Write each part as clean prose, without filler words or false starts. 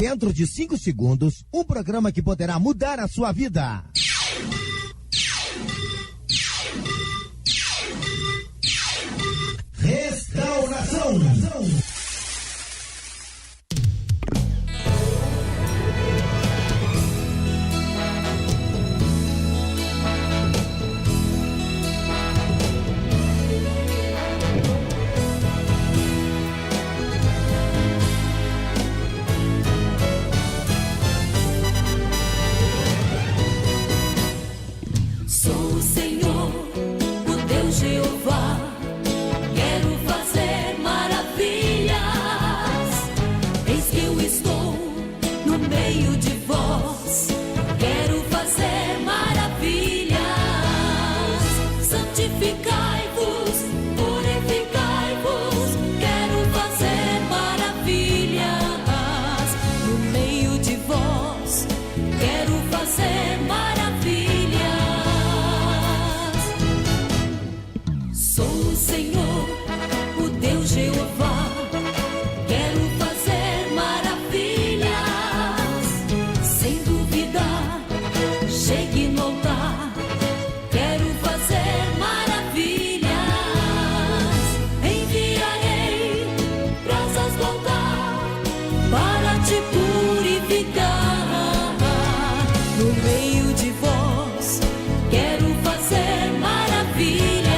Dentro de 5 segundos, um programa que poderá mudar a sua vida. Restauração. Sou o Senhor, o Deus Jeová. Quero fazer maravilhas. Eis que eu estou no meio de vós. Quero fazer maravilhas. Santificai-vos, purificai-vos. Quero fazer maravilhas no meio de vós. Quero fazer maravilhas. Sou o Senhor, o Deus Jeová. Quero fazer maravilhas. Sem duvidar, chegue no altar. Quero fazer maravilhas. Enviarei brasas do altar para te purificar. No meio de vós, quero fazer maravilhas.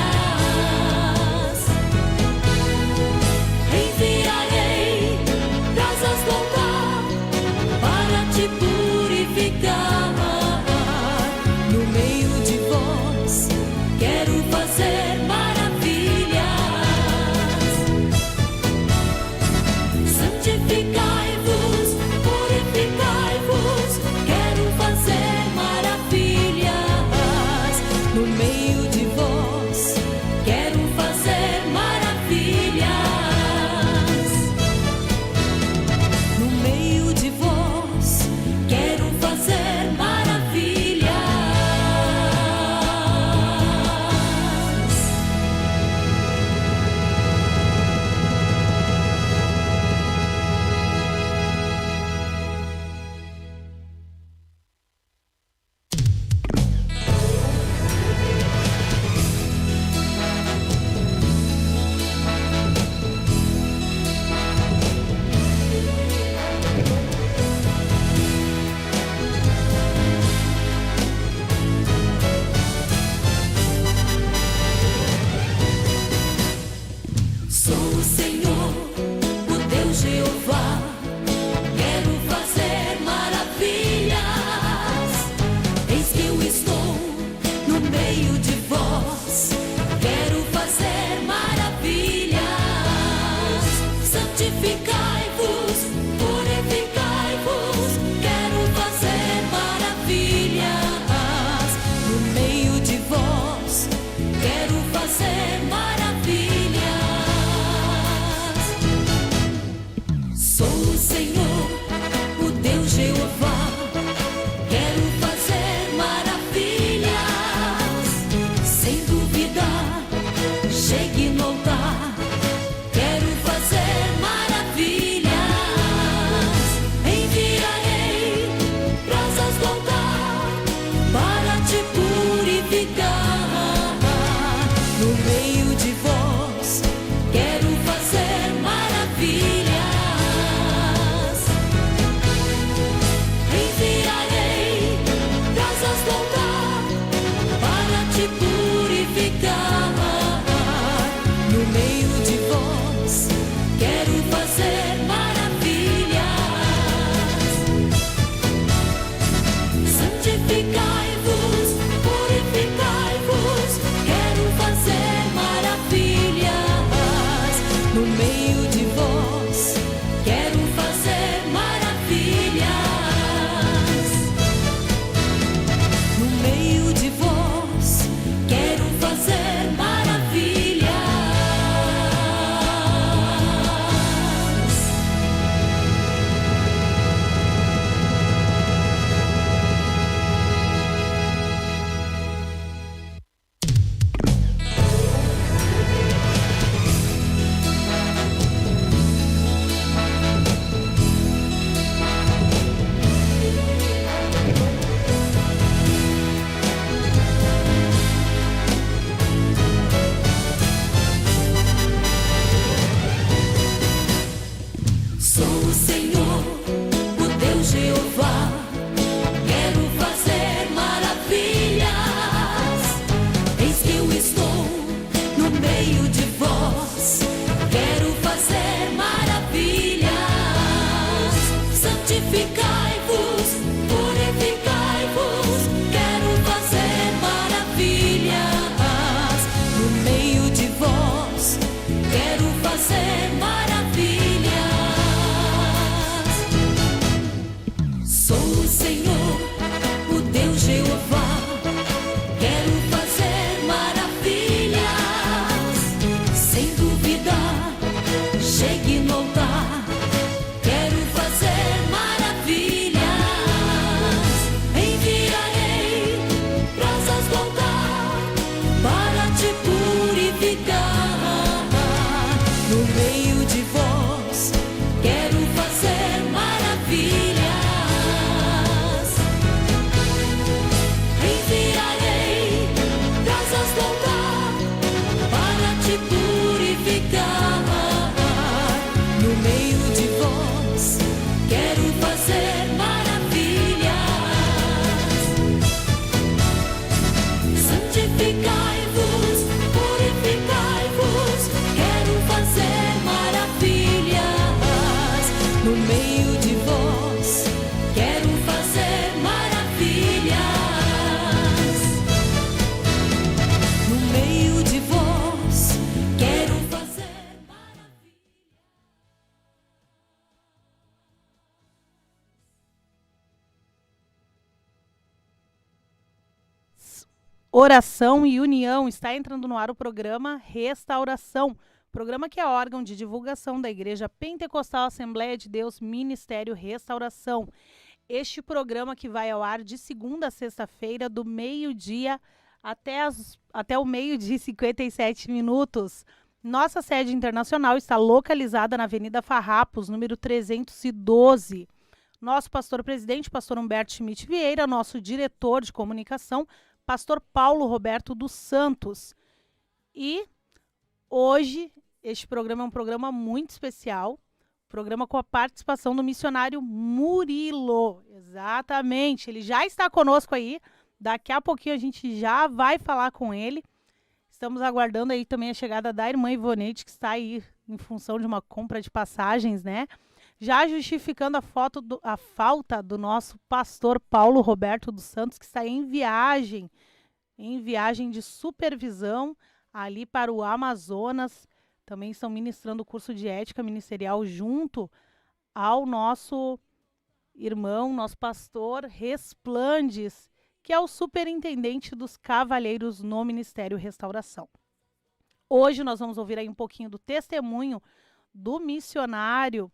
Enviarei brasas do altar para te purificar. No meio de vós, quero fazer maravilhas. Santificai-vos, Senhor, o Deus Jeová. Quero fazer maravilhas. Eis que eu estou no meio de vós. Quero fazer maravilhas. Santificai-vos, purificai-vos. Quero fazer maravilhas no meio de vós. Quero fazer maravilhas. Sou o Senhor, o Deus Jeová. Quero fazer maravilhas. Sem dúvida, chegue no altar. Quero fazer maravilhas. Enviarei brasas do altar para te purificar. No meio de vós, quero fazer maravilhas. Enviarei brasas do altar para te purificar. No meio de vós, quero fazer maravilhas. Santificai-vos, purificai-vos. Quero fazer maravilhas. No meio de vós, quero fazer maravilhas. No meio de vós, quero fazer maravilhas. Oração e união. Está entrando no ar o programa Restauração, programa que é órgão de divulgação da Igreja Pentecostal Assembleia de Deus Ministério Restauração. Este programa que vai ao ar de segunda a sexta-feira, do meio-dia até o meio-dia e 57 minutos. Nossa sede internacional está localizada na Avenida Farrapos, número 312. Nosso pastor-presidente, pastor Humberto Schmidt Vieira, nosso diretor de comunicação, pastor Paulo Roberto dos Santos. E hoje, este programa é um programa muito especial, programa com a participação do missionário Murilo. Exatamente, ele já está conosco aí, daqui a pouquinho a gente já vai falar com ele. Estamos aguardando aí também a chegada da irmã Ivonete, que está aí em função de uma compra de passagens, né? Já justificando a falta do nosso pastor Paulo Roberto dos Santos, que está em viagem de supervisão ali para o Amazonas. Também estão ministrando o curso de ética ministerial junto ao nosso irmão, nosso pastor Resplandes, que é o superintendente dos cavalheiros no Ministério Restauração. Hoje nós vamos ouvir aí um pouquinho do testemunho do missionário,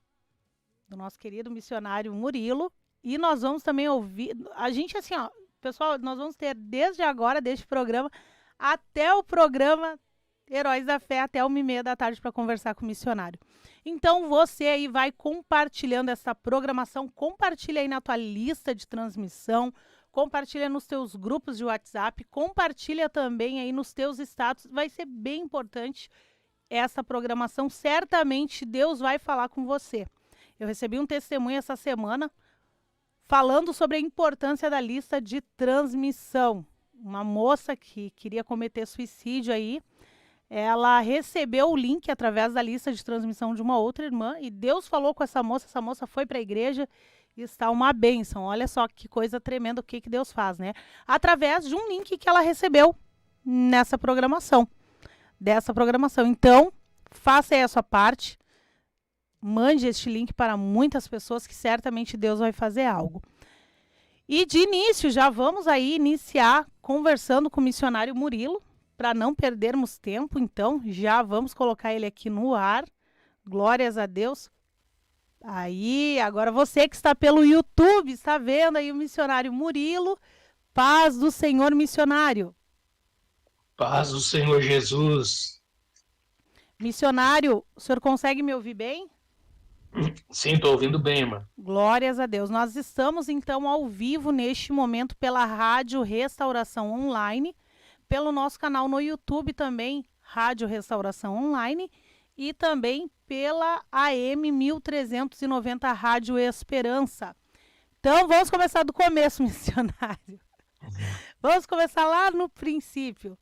do nosso querido missionário Murilo, e nós vamos também ouvir, a gente assim, ó, pessoal, nós vamos ter desde agora, deste programa, até o programa Heróis da Fé, até 1h30 da tarde para conversar com o missionário. Então você aí vai compartilhando essa programação, compartilha aí na tua lista de transmissão, compartilha nos teus grupos de WhatsApp, compartilha também aí nos teus status, vai ser bem importante essa programação, certamente Deus vai falar com você. Eu recebi um testemunho essa semana falando sobre a importância da lista de transmissão. Uma moça que queria cometer suicídio aí, ela recebeu o link através da lista de transmissão de uma outra irmã e Deus falou com essa moça foi para a igreja e está uma bênção. Olha só que coisa tremenda, o que Deus faz, né? Através de um link que ela recebeu dessa programação. Então, faça aí a sua parte. Mande este link para muitas pessoas que certamente Deus vai fazer algo. E de início, já vamos aí iniciar conversando com o missionário Murilo, para não perdermos tempo, então já vamos colocar ele aqui no ar. Glórias a Deus. Aí, agora você que está pelo YouTube, está vendo aí o missionário Murilo. Paz do Senhor, missionário. Paz do Senhor Jesus. Missionário, o senhor consegue me ouvir bem? Sim, estou ouvindo bem, irmã. Glórias a Deus. Nós estamos, então, ao vivo neste momento pela Rádio Restauração Online, pelo nosso canal no YouTube também, Rádio Restauração Online, e também pela AM 1390 Rádio Esperança. Então, vamos começar do começo, missionário. Vamos começar lá no princípio.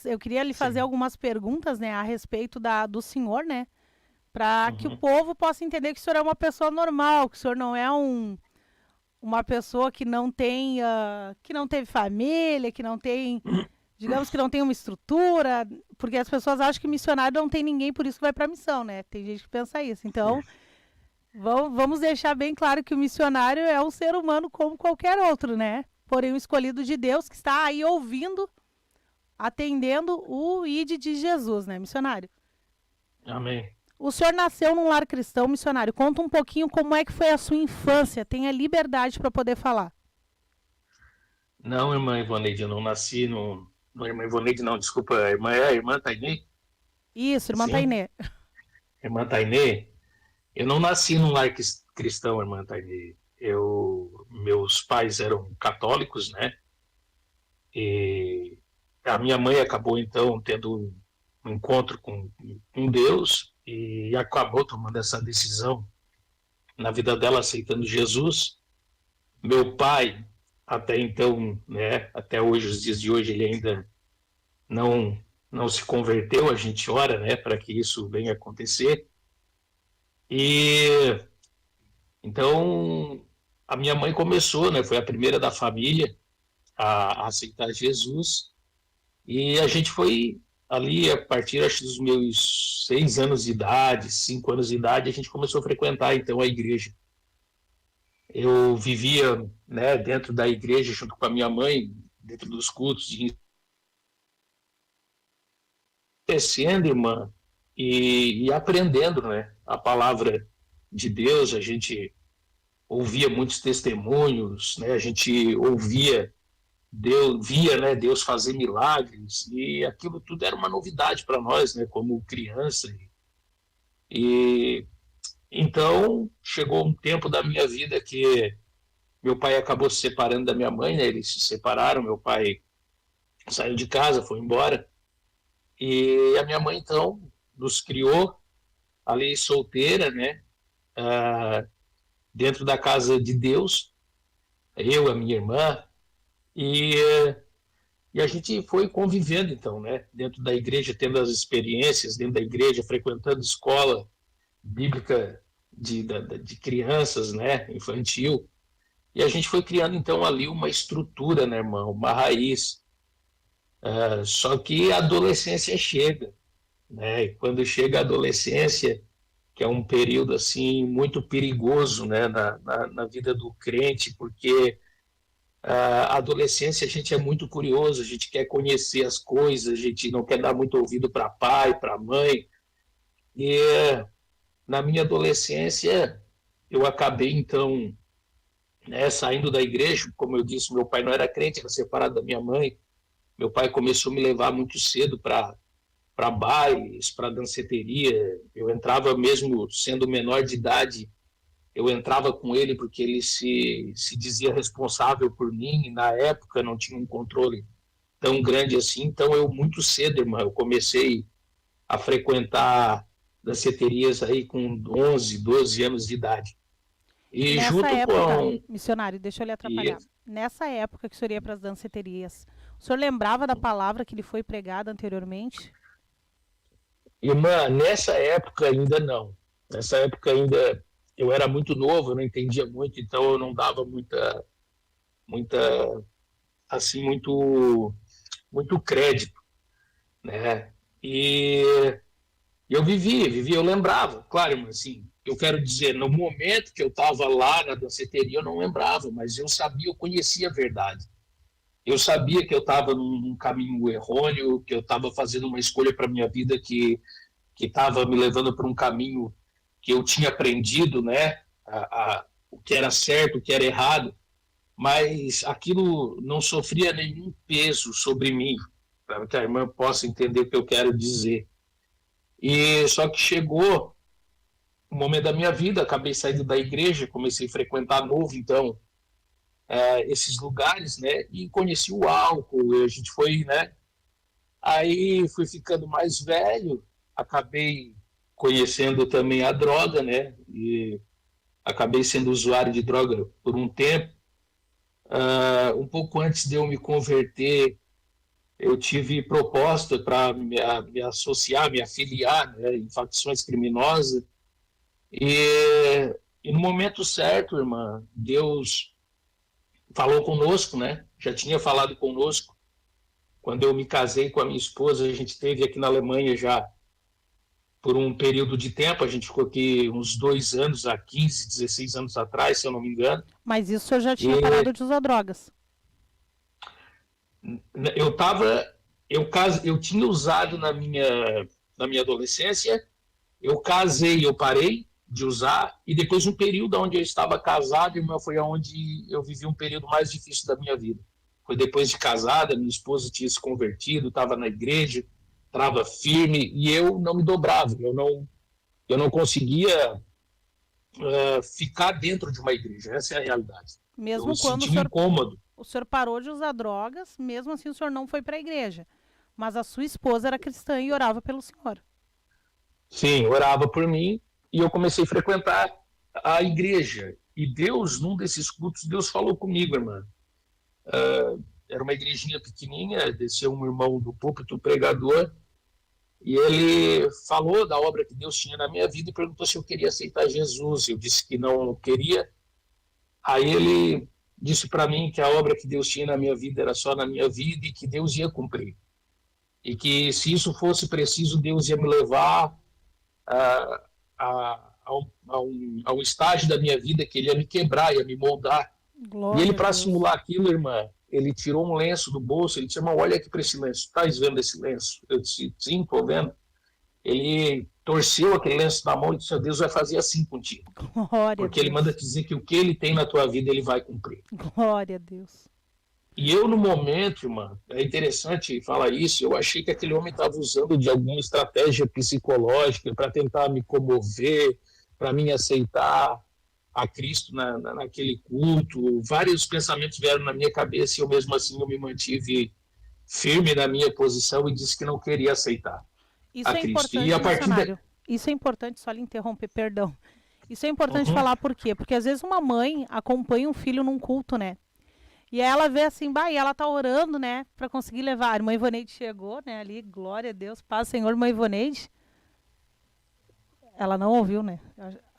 Eu queria lhe fazer algumas perguntas, né, a respeito do senhor, né, para que o povo possa entender que o senhor é uma pessoa normal, que o senhor não é uma pessoa que não tem, que não teve família, que não tem, digamos que não tem uma estrutura, porque as pessoas acham que missionário não tem ninguém, por isso que vai para a missão, né? Tem gente que pensa isso. Então, vamos deixar bem claro que o missionário é um ser humano como qualquer outro, né? Porém, um escolhido de Deus que está aí ouvindo, atendendo o ID de Jesus, né, missionário? Amém. O senhor nasceu num lar cristão, missionário. Conta um pouquinho como é que foi a sua infância. Tenha liberdade para poder falar. Não, irmã Ivoneide, eu não nasci no... Não, irmã Ivoneide, não, desculpa. A irmã Tainê? Isso, irmã Sim. Tainê. Irmã Tainê, eu não nasci num lar cristão, irmã Tainê. Meus pais eram católicos, né? E a minha mãe acabou, então, tendo um encontro com Deus e acabou tomando essa decisão na vida dela, aceitando Jesus. Meu pai, até então, né, até hoje, os dias de hoje, ele ainda não se converteu. A gente ora, né, para que isso venha acontecer. E então a minha mãe começou, né, foi a primeira da família a aceitar Jesus, e a gente foi ali, a partir, acho, dos meus 6 anos de idade, 5 anos de idade, a gente começou a frequentar, então, a igreja. Eu vivia, né, dentro da igreja, junto com a minha mãe, dentro dos cultos, crescendo, irmã, e aprendendo, né, a palavra de Deus. A gente ouvia muitos testemunhos, né, a gente ouvia via, né, Deus fazer milagres, e aquilo tudo era uma novidade para nós, né, como criança. E então chegou um tempo da minha vida que meu pai acabou se separando da minha mãe, né, eles se separaram, meu pai saiu de casa, foi embora, e a minha mãe então nos criou ali solteira, né, dentro da casa de Deus, eu, a minha irmã, e a gente foi convivendo, então, né, dentro da igreja, tendo as experiências dentro da igreja, frequentando escola bíblica de crianças, né, infantil, e a gente foi criando, então, ali uma estrutura, né, irmão, uma raiz. Só que a adolescência chega, né, e quando chega a adolescência, que é um período, assim, muito perigoso, né, na vida do crente, porque a adolescência a gente é muito curioso, a gente quer conhecer as coisas, a gente não quer dar muito ouvido para pai, para mãe. E na minha adolescência eu acabei então, né, saindo da igreja. Como eu disse, meu pai não era crente, era separado da minha mãe. Meu pai começou a me levar muito cedo para bailes, para danceteria. Eu entrava, mesmo sendo menor de idade, eu entrava com ele porque ele se dizia responsável por mim, e na época não tinha um controle tão grande assim. Então eu, muito cedo, irmão, eu comecei a frequentar danceterias aí com 11, 12 anos de idade. E Nessa junto época, com... missionário, deixa eu lhe atrapalhar. Nessa época que o senhor ia para as danceterias, o senhor lembrava da palavra que lhe foi pregada anteriormente? Irmã, nessa época ainda não. Nessa época ainda eu era muito novo, eu não entendia muito, então eu não dava muita assim, muito crédito, né? E eu vivia, eu lembrava, claro, irmã, assim, eu quero dizer, no momento que eu estava lá na danceteria, eu não lembrava, mas eu sabia, eu conhecia a verdade. Eu sabia que eu estava num caminho errôneo, que eu estava fazendo uma escolha para minha vida que estava me levando para um caminho que eu tinha aprendido, né, o que era certo, o que era errado, mas aquilo não sofria nenhum peso sobre mim, para que a irmã possa entender o que eu quero dizer. E só que chegou um momento da minha vida, acabei saindo da igreja, comecei a frequentar novo, então, esses lugares, né, e conheci o álcool, a gente foi, né, aí fui ficando mais velho, acabei conhecendo também a droga, né? E acabei sendo usuário de droga por um tempo. Um pouco antes de eu me converter, eu tive proposta para me associar, me afiliar, né, em facções criminosas. E no momento certo, irmã, Deus falou conosco, né? Já tinha falado conosco. Quando eu me casei com a minha esposa, a gente esteve aqui na Alemanha já por um período de tempo. A gente ficou aqui uns 2 anos, há 15, 16 anos atrás, se eu não me engano. Mas isso o senhor já tinha parado de usar drogas? Eu tinha usado na minha adolescência, eu casei, eu parei de usar, e depois um período onde eu estava casado, foi onde eu vivi um período mais difícil da minha vida. Foi depois de casada, minha esposa tinha se convertido, estava na igreja, estava firme, e eu não me dobrava, eu não conseguia ficar dentro de uma igreja, essa é a realidade. Mesmo eu quando sentia um incômodo. O senhor parou de usar drogas, mesmo assim o senhor não foi para a igreja. Mas a sua esposa era cristã e orava pelo senhor. Sim, orava por mim e eu comecei a frequentar a igreja. E Deus, num desses cultos, Deus falou comigo, irmã. Era uma igrejinha pequenininha, desceu um irmão do púlpito, pregador, e ele falou da obra que Deus tinha na minha vida e perguntou se eu queria aceitar Jesus. Eu disse que não queria. Aí ele disse para mim que a obra que Deus tinha na minha vida era só na minha vida e que Deus ia cumprir. E que se isso fosse preciso, Deus ia me levar a um estágio da minha vida que ele ia me quebrar, ia me moldar. Glória e ele, para simular aquilo, irmã, ele tirou um lenço do bolso, ele disse, irmão, olha aqui para esse lenço, estás vendo esse lenço? Eu disse, sim, estou vendo. Ele torceu aquele lenço na mão e disse, Deus vai fazer assim contigo. Glória porque a Deus. ele manda te dizer que o que ele tem na tua vida, ele vai cumprir. Glória a Deus. E eu, no momento, irmã, é interessante falar isso, eu achei que aquele homem estava usando de alguma estratégia psicológica para tentar me comover, para me aceitar a Cristo naquele culto. Vários pensamentos vieram na minha cabeça e eu mesmo assim eu me mantive firme na minha posição e disse que não queria aceitar Isso a é Cristo. importante, E a partir missionário. Isso é importante, só lhe interromper, perdão. Isso é importante falar por quê? Porque às vezes uma mãe acompanha um filho num culto, né? E aí ela vê assim, e ela tá orando, né, para conseguir levar. A irmã Ivoneide chegou, né, ali, glória a Deus, paz, Senhor, irmã Ivoneide. Ela não ouviu, né?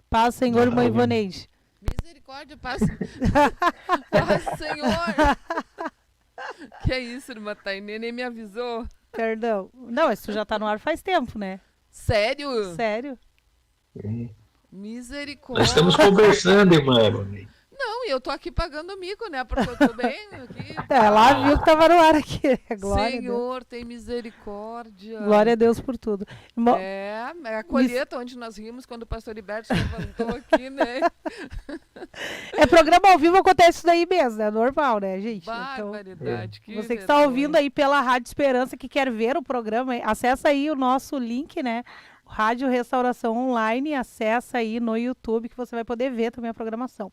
Paz, Senhor, irmã Ivoneide. Misericórdia, paz. Paz, Senhor. Que é isso, irmã Tainê, nem me avisou. Perdão. Não, isso já tá no ar faz tempo, né? Sério? Sério? Misericórdia. Nós estamos conversando, irmã. Não, eu tô aqui pagando mico, né? Porque eu tô bem aqui. Ela viu que tava no ar aqui. Glória Senhor, tem misericórdia. Glória a Deus por tudo. É a colheita onde nós rimos quando o pastor Liberto se levantou aqui, né? É programa ao vivo, acontece isso daí mesmo, é normal, né, gente? Barbaridade. Então, você que está ouvindo aí pela Rádio Esperança, que quer ver o programa, acessa aí o nosso link, né? Rádio Restauração Online, acessa aí no YouTube que você vai poder ver também a programação.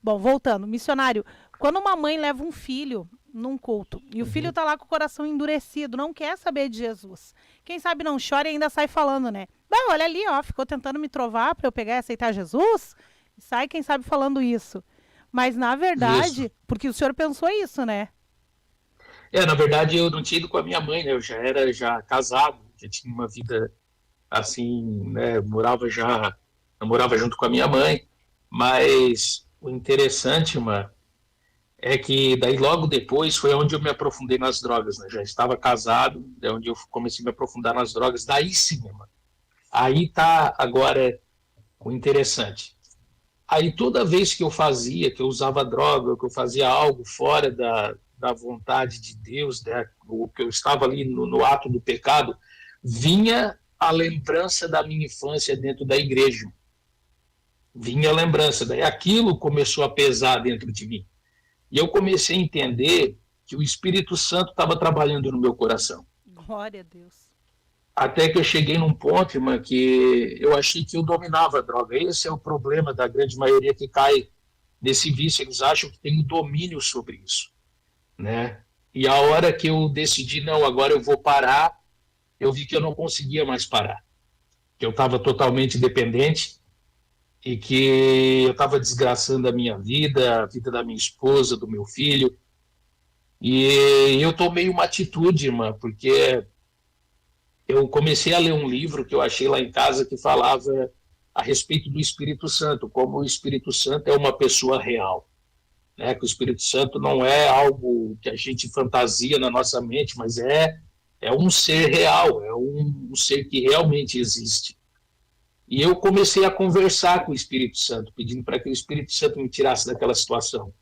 Bom, voltando, missionário, quando uma mãe leva um filho num culto e o filho tá lá com o coração endurecido, não quer saber de Jesus, quem sabe não chora e ainda sai falando, né? Olha ali, ó, ficou tentando me trovar para eu pegar e aceitar Jesus, e sai, quem sabe, falando isso. Mas, na verdade, porque o senhor pensou isso, né? Na verdade, eu não tinha ido com a minha mãe, né? Eu já era casado, já tinha uma vida assim, né? Eu morava junto com a minha mãe, mas o interessante, irmã, é que daí logo depois foi onde eu me aprofundei nas drogas, né? Já estava casado, é onde eu comecei a me aprofundar nas drogas. Daí sim, irmã. Aí tá agora o interessante. Aí toda vez que eu usava droga, que eu fazia algo fora da vontade de Deus, né? O que eu estava ali no ato do pecado, vinha a lembrança da minha infância dentro da igreja. Vinha a lembrança, daí aquilo começou a pesar dentro de mim. E eu comecei a entender que o Espírito Santo estava trabalhando no meu coração. Glória a Deus. Até que eu cheguei num ponto, irmã, que eu achei que eu dominava a droga. Esse é o problema da grande maioria que cai nesse vício. Eles acham que tem um domínio sobre isso, né? E a hora que eu decidi, não, agora eu vou parar, eu vi que eu não conseguia mais parar. que eu estava totalmente dependente e que eu estava desgraçando a minha vida, a vida da minha esposa, do meu filho. E eu tomei uma atitude, irmã, porque eu comecei a ler um livro que eu achei lá em casa que falava a respeito do Espírito Santo, como o Espírito Santo é uma pessoa real, né? Que o Espírito Santo não é algo que a gente fantasia na nossa mente, mas é um ser real, é um ser que realmente existe. E eu comecei a conversar com o Espírito Santo, pedindo para que o Espírito Santo me tirasse daquela situação.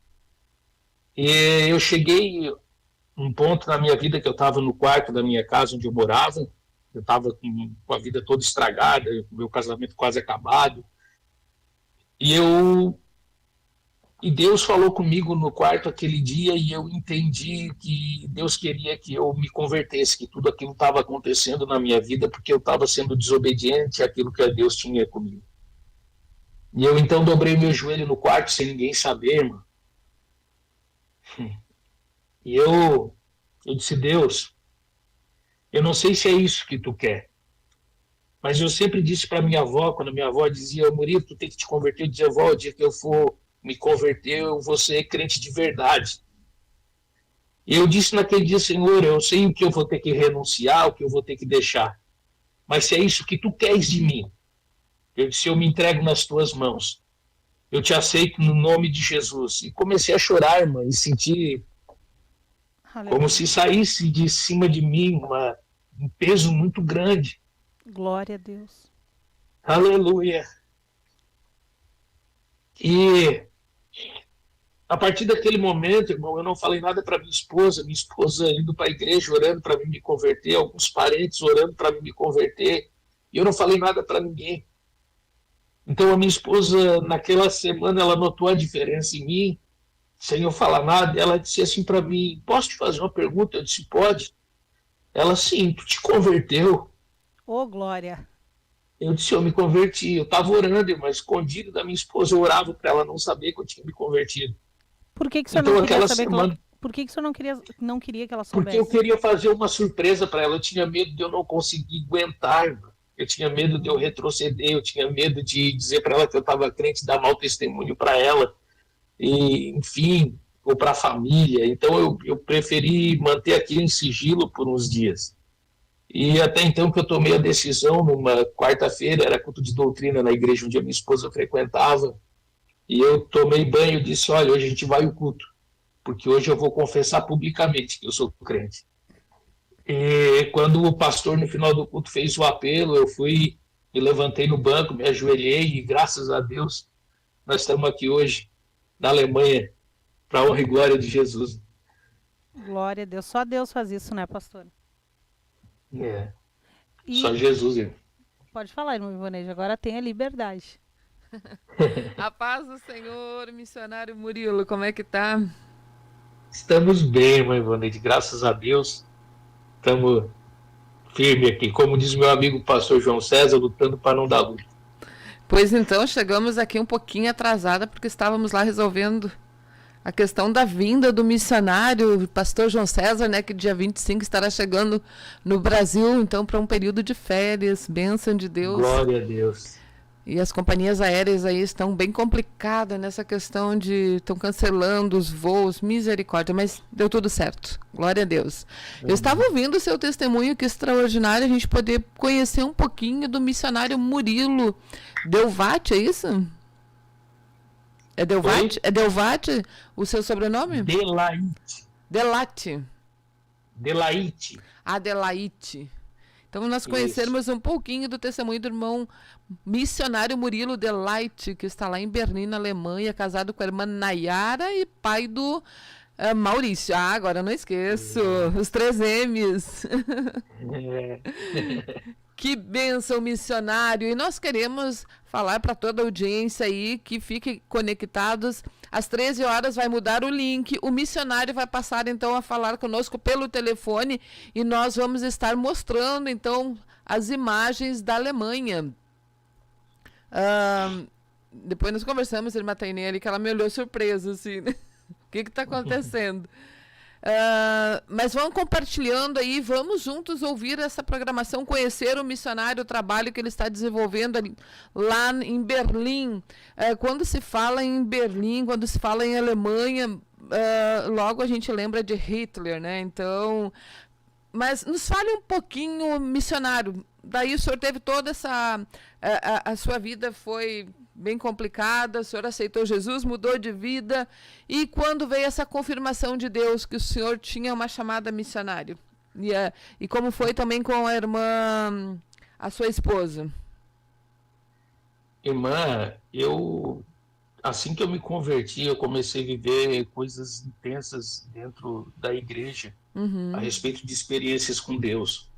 E eu cheguei um ponto na minha vida que eu estava no quarto da minha casa onde eu morava, eu estava com a vida toda estragada, meu casamento quase acabado, e Deus falou comigo no quarto aquele dia e eu entendi que Deus queria que eu me convertesse, que tudo aquilo estava acontecendo na minha vida porque eu estava sendo desobediente àquilo que Deus tinha comigo. E eu então dobrei meu joelho no quarto sem ninguém saber, irmão. E eu disse, Deus, eu não sei se é isso que tu quer, mas eu sempre disse para minha avó, quando minha avó dizia, Murilo, tu tem que te converter, eu dizia, avó, o dia que eu for me converter, eu vou ser crente de verdade. E eu disse naquele dia, Senhor, eu sei o que eu vou ter que renunciar, o que eu vou ter que deixar, mas se é isso que tu queres de mim, eu disse, eu me entrego nas tuas mãos, eu te aceito no nome de Jesus. E comecei a chorar, irmã, e senti como se saísse de cima de mim um peso muito grande. Glória a Deus. Aleluia. E a partir daquele momento, irmão, eu não falei nada para minha esposa indo para a igreja orando para mim me converter, alguns parentes orando para mim me converter, e eu não falei nada para ninguém. Então a minha esposa, naquela semana, ela notou a diferença em mim, sem eu falar nada, ela disse assim para mim, posso te fazer uma pergunta? Eu disse, pode. Ela, sim, tu te converteu? Ô, glória. Eu disse, eu me converti. Eu estava orando, mas escondido da minha esposa, eu orava para ela não saber que eu tinha me convertido. Por que o senhor Então, não queria aquela saber semana, Por que o senhor não queria que ela soubesse? porque eu queria fazer uma surpresa para ela. Eu tinha medo de eu não conseguir aguentar, irmã. Eu tinha medo de eu retroceder, eu tinha medo de dizer para ela que eu estava crente, dar mau testemunho para ela, e, enfim, ou para a família. Então eu preferi manter aquilo em sigilo por uns dias. E até então que eu tomei a decisão, numa quarta-feira, era culto de doutrina na igreja onde a minha esposa frequentava, e eu tomei banho e disse, olha, hoje a gente vai ao culto, porque hoje eu vou confessar publicamente que eu sou crente. E quando o pastor, no final do culto, fez o apelo, eu fui, me levantei no banco, me ajoelhei, e graças a Deus, nós estamos aqui hoje, na Alemanha, para a honra e glória de Jesus. Glória a Deus. Só Deus faz isso, né, pastor? É. E Só Jesus, irmão. pode falar, irmão Ivonejo, agora tem a liberdade. A paz do Senhor, missionário Murilo, como é que tá? Estamos bem, irmã Ivoneide, graças a Deus. Estamos firmes aqui. Como diz meu amigo pastor João César, lutando para não dar luta. Pois então, chegamos aqui um pouquinho atrasada, porque estávamos lá resolvendo a questão da vinda do missionário, o pastor João César, né, que dia 25 estará chegando no Brasil, então, para um período de férias, bênção de Deus. Glória a Deus. E as companhias aéreas aí estão bem complicadas nessa questão de... estão cancelando os voos, misericórdia, mas deu tudo certo. Glória a Deus. Eu estava ouvindo o seu testemunho, que extraordinário a gente poder conhecer um pouquinho do missionário Murilo Delvatti, é isso? É Delvatti? É Delvatti o seu sobrenome? Delaite. Adelaide. Então, nós conhecermos um pouquinho do testemunho do irmão missionário Murilo Delaite, que está lá em Berlim, na Alemanha, casado com a irmã Nayara e pai do Maurício. Ah, agora eu não esqueço. Os 3 M's. Que bênção, missionário. E nós queremos falar para toda a audiência aí que fiquem conectados. Às 13 horas vai mudar o link. O missionário vai passar, então, a falar conosco pelo telefone e nós vamos estar mostrando, então, as imagens da Alemanha. Depois nós conversamos, irmã Tainê, ali, que ela me olhou surpresa, assim, né? O que está acontecendo? Mas vão compartilhando aí, vamos juntos ouvir essa programação, conhecer o missionário, o trabalho que ele está desenvolvendo lá em Berlim. Quando se fala em Berlim, quando se fala em Alemanha, logo a gente lembra de Hitler, né? Então, mas nos fale um pouquinho, missionário. Daí o senhor teve toda essa... A sua vida foi bem complicada, o senhor aceitou Jesus, mudou de vida. E quando veio essa confirmação de Deus que o senhor tinha uma chamada missionário? E como foi também com a irmã, a sua esposa? Irmã, assim que eu me converti, eu comecei a viver coisas intensas dentro da igreja, a respeito de experiências com Deus,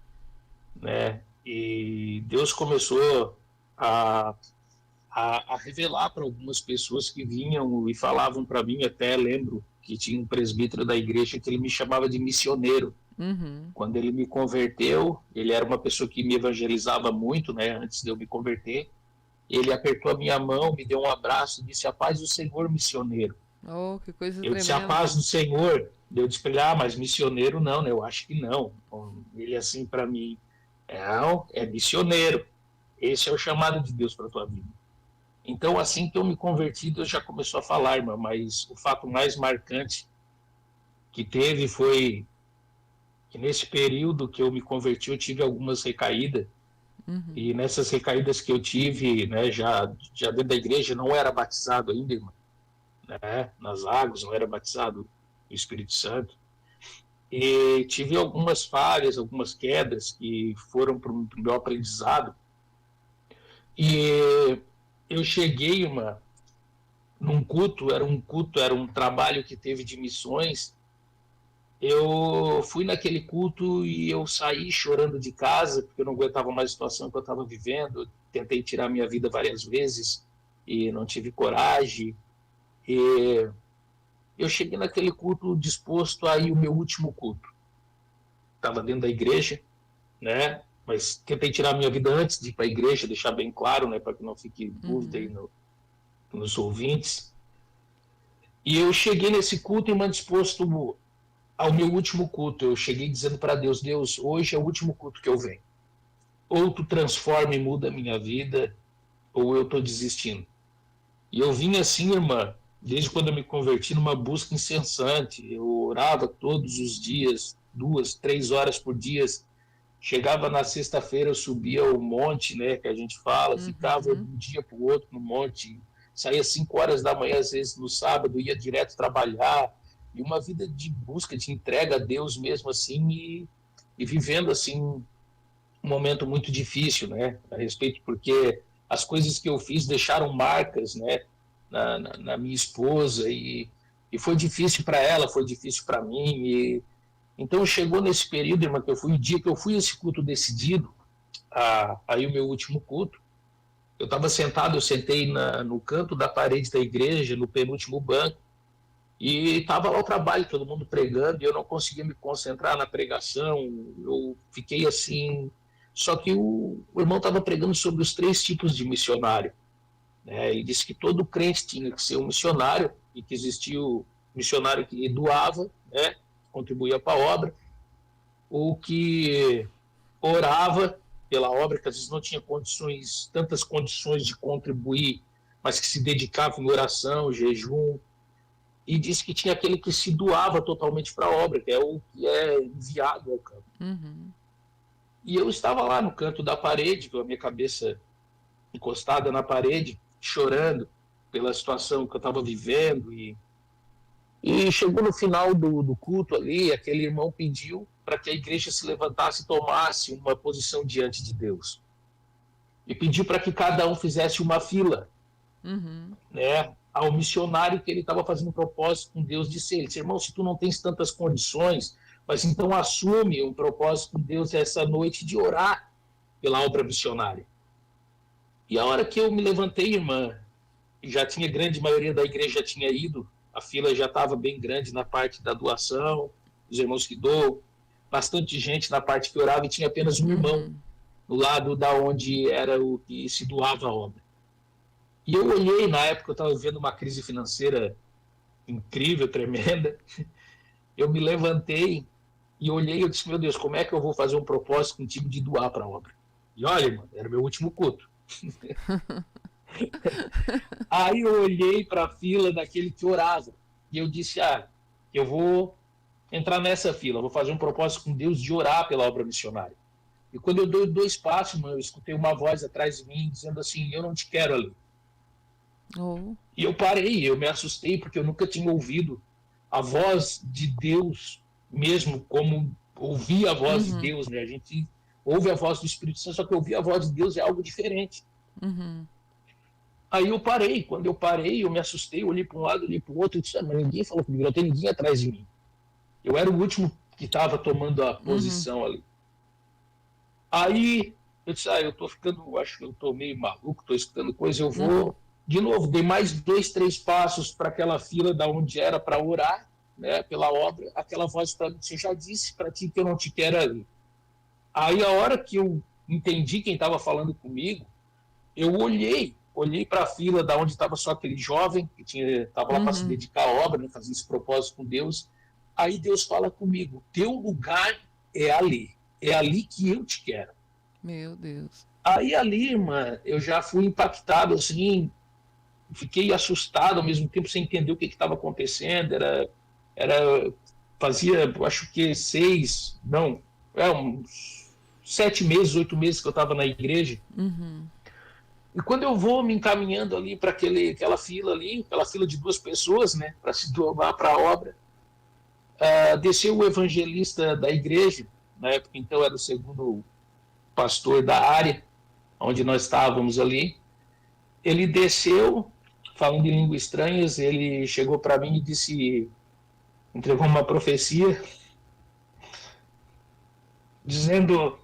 né? E Deus começou a revelar para algumas pessoas que vinham e falavam para mim, até lembro que tinha um presbítero da igreja que ele me chamava de missioneiro. Quando ele me converteu, ele era uma pessoa que me evangelizava muito, né, antes de eu me converter. Ele apertou a minha mão, me deu um abraço e disse: "A paz do Senhor, missioneiro." Oh, que coisa Eu disse: "A paz do Senhor." Eu disse para ele: "Mas missioneiro não, né? Eu acho que não." Ele assim para mim: "Não, é missioneiro. Esse é o chamado de Deus para a tua vida." Então, assim que eu me converti, Deus já começou a falar, irmã, mas o fato mais marcante que teve foi que nesse período que eu me converti, eu tive algumas recaídas. E nessas recaídas que eu tive, né, já dentro da igreja, não era batizado ainda, irmã, né, nas águas, não era batizado no Espírito Santo. E tive algumas falhas, algumas quedas que foram para o meu aprendizado. E eu cheguei, irmã, num culto, era um trabalho que teve de missões. Eu fui naquele culto e eu saí chorando de casa, porque eu não aguentava mais a situação que eu estava vivendo. Eu tentei tirar minha vida várias vezes e não tive coragem. E eu cheguei naquele culto disposto a ir o meu último culto. Estava dentro da igreja, né? Mas tentei tirar minha vida antes de ir para a igreja, deixar bem claro, né, para que não fique dúvida aí nos ouvintes. E eu cheguei nesse culto, irmã, disposto ao meu último culto. Eu cheguei dizendo para Deus: "Deus, hoje é o último culto que eu venho. Ou tu transforma e muda a minha vida, ou eu estou desistindo." E eu vim assim, irmã, desde quando eu me converti, numa busca incessante. Eu orava todos os dias, 2, 3 horas por dia. Chegava na sexta-feira, eu subia o monte, né, que a gente fala, ficava de um dia para o outro no monte, saía 5 horas da manhã, às vezes no sábado, ia direto trabalhar, e uma vida de busca, de entrega a Deus mesmo assim, e vivendo assim um momento muito difícil, né, a respeito, porque as coisas que eu fiz deixaram marcas, né, na minha esposa, e foi difícil para ela, foi difícil para mim. Então chegou nesse período, irmã, que eu fui, o dia que eu fui a esse culto decidido, aí o meu último culto, eu estava sentado, eu sentei no canto da parede da igreja, no penúltimo banco, e estava lá o trabalho, todo mundo pregando, e eu não conseguia me concentrar na pregação. Eu fiquei assim. Só que o irmão estava pregando sobre os 3 tipos de missionário, né? Ele disse que todo crente tinha que ser um missionário, e que existia o missionário que doava, né, contribuía para a obra, ou que orava pela obra, que às vezes não tinha tantas condições de contribuir, mas que se dedicava em oração, jejum. E disse que tinha aquele que se doava totalmente para a obra, que é o que é enviado ao campo. E eu estava lá no canto da parede, com a minha cabeça encostada na parede, chorando pela situação que eu estava vivendo. E chegou no final do culto ali, aquele irmão pediu para que a igreja se levantasse e tomasse uma posição diante de Deus. E pediu para que cada um fizesse uma fila, né, ao missionário que ele estava fazendo um propósito com Deus. Disse ele: "Irmão, se tu não tens tantas condições, mas então assume um propósito com Deus essa noite de orar pela obra missionária." E a hora que eu me levantei, irmã, já tinha grande maioria da igreja já tinha ido, a fila já estava bem grande na parte da doação, os irmãos que doam, bastante gente na parte que orava, e tinha apenas um irmão no lado da onde era o que se doava a obra. E eu olhei, na época eu estava vivendo uma crise financeira incrível, tremenda, eu me levantei e olhei e eu disse, meu Deus, como é que eu vou fazer um propósito contigo de doar para a obra? E olha, irmão, era meu último culto. Aí eu olhei para a fila daquele que orava e eu disse, eu vou entrar nessa fila, vou fazer um propósito com Deus de orar pela obra missionária. E quando eu dou 2 passos, eu escutei uma voz atrás de mim dizendo assim, eu não te quero ali. Oh. E eu parei, eu me assustei porque eu nunca tinha ouvido a voz de Deus mesmo, como ouvir a voz de Deus, né? A gente ouve a voz do Espírito Santo, só que ouvir a voz de Deus é algo diferente. Aí eu parei, quando eu parei, eu me assustei, eu olhei para um lado, olhei para o outro, e disse, mas ninguém falou comigo, não tem ninguém atrás de mim. Eu era o último que estava tomando a posição ali. Aí eu disse, eu tô ficando, acho que eu tô meio maluco, tô escutando coisa, eu vou... De novo, dei mais 2, 3 passos para aquela fila da onde era para orar, né, pela obra. Aquela voz para mim, eu já disse para ti que eu não te quero ali. Aí a hora que eu entendi quem estava falando comigo, eu olhei para a fila da onde estava só aquele jovem que estava lá para se dedicar à obra, né, fazer esse propósito com Deus. Aí Deus fala comigo, teu lugar é ali que eu te quero. Meu Deus. Aí ali, irmã, eu já fui impactado, assim, fiquei assustado ao mesmo tempo sem entender o que estava acontecendo. Fazia, acho que uns 7 meses, 8 meses que eu estava na igreja. E quando eu vou me encaminhando ali para aquela fila de 2 pessoas, né, para se doar para a obra, desceu o evangelista da igreja, na época então era o segundo pastor da área onde nós estávamos ali. Ele desceu, falando em línguas estranhas, ele chegou para mim e entregou uma profecia, dizendo,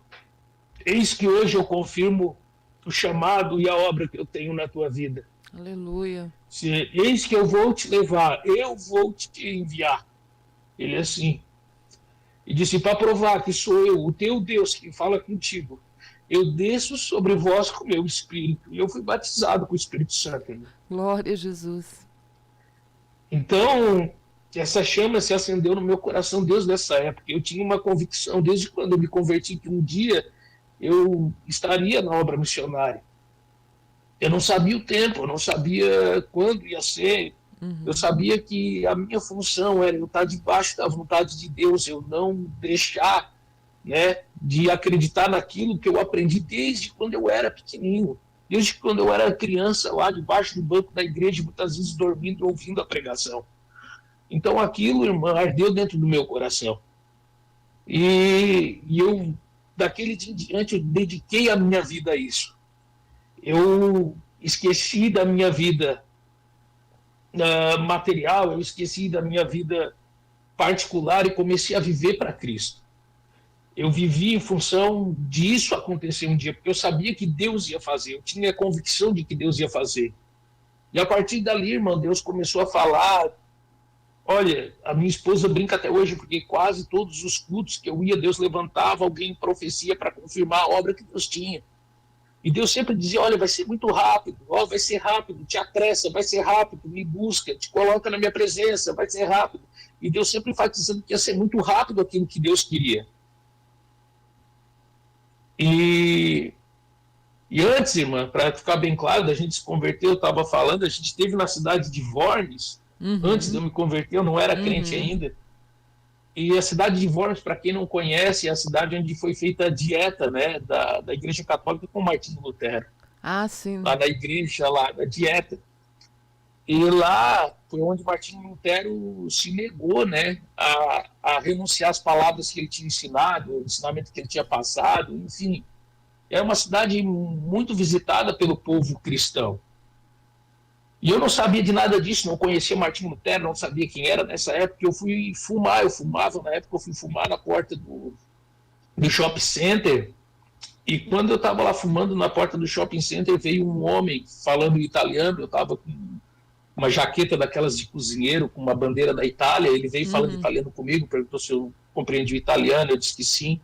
eis que hoje eu confirmo o chamado e a obra que eu tenho na tua vida. Aleluia. Eis que eu vou te levar, eu vou te enviar. Ele assim, e disse, para provar que sou eu, o teu Deus, que fala contigo, eu desço sobre vós com o meu Espírito. E eu fui batizado com o Espírito Santo. Glória a Jesus. Então, essa chama se acendeu no meu coração desde essa época. Eu tinha uma convicção, desde quando eu me converti, que um dia eu estaria na obra missionária. Eu não sabia o tempo, eu não sabia quando ia ser. Eu sabia que a minha função era eu estar debaixo da vontade de Deus, eu não deixar, né, de acreditar naquilo que eu aprendi desde quando eu era pequenininho, desde quando eu era criança, lá debaixo do banco da igreja, muitas vezes dormindo, ouvindo a pregação. Então aquilo, irmã, ardeu dentro do meu coração. E eu, daquele dia em diante, eu dediquei a minha vida a isso. Eu esqueci da minha vida material, eu esqueci da minha vida particular e comecei a viver para Cristo. Eu vivi em função disso acontecer um dia, porque eu sabia que Deus ia fazer, eu tinha a convicção de que Deus ia fazer. E a partir dali, irmão, Deus começou a falar. Olha, a minha esposa brinca até hoje, porque quase todos os cultos que eu ia, Deus levantava alguém em profecia para confirmar a obra que Deus tinha. E Deus sempre dizia, olha, vai ser muito rápido, vai ser rápido, te apressa, vai ser rápido, me busca, te coloca na minha presença, vai ser rápido. E Deus sempre enfatizando que ia ser muito rápido aquilo que Deus queria. E antes, irmã, para ficar bem claro, da gente se converter, eu estava falando, a gente esteve na cidade de Worms, antes de eu me converter, eu não era crente ainda. E a cidade de Worms, para quem não conhece, é a cidade onde foi feita a dieta, né, da Igreja Católica com Martinho Lutero. Ah, sim. Lá na igreja, lá da dieta. E lá foi onde Martinho Lutero se negou, né, a renunciar às palavras que ele tinha ensinado, o ensinamento que ele tinha passado, enfim. É uma cidade muito visitada pelo povo cristão. E eu não sabia de nada disso, não conhecia Martinho Lutero, não sabia quem era nessa época. Eu fumava na época, eu fui fumar na porta do shopping center. E quando eu estava lá fumando na porta do shopping center, veio um homem falando italiano. Eu estava com uma jaqueta daquelas de cozinheiro, com uma bandeira da Itália. Ele veio falando italiano comigo, perguntou se eu compreendia o italiano, eu disse que sim.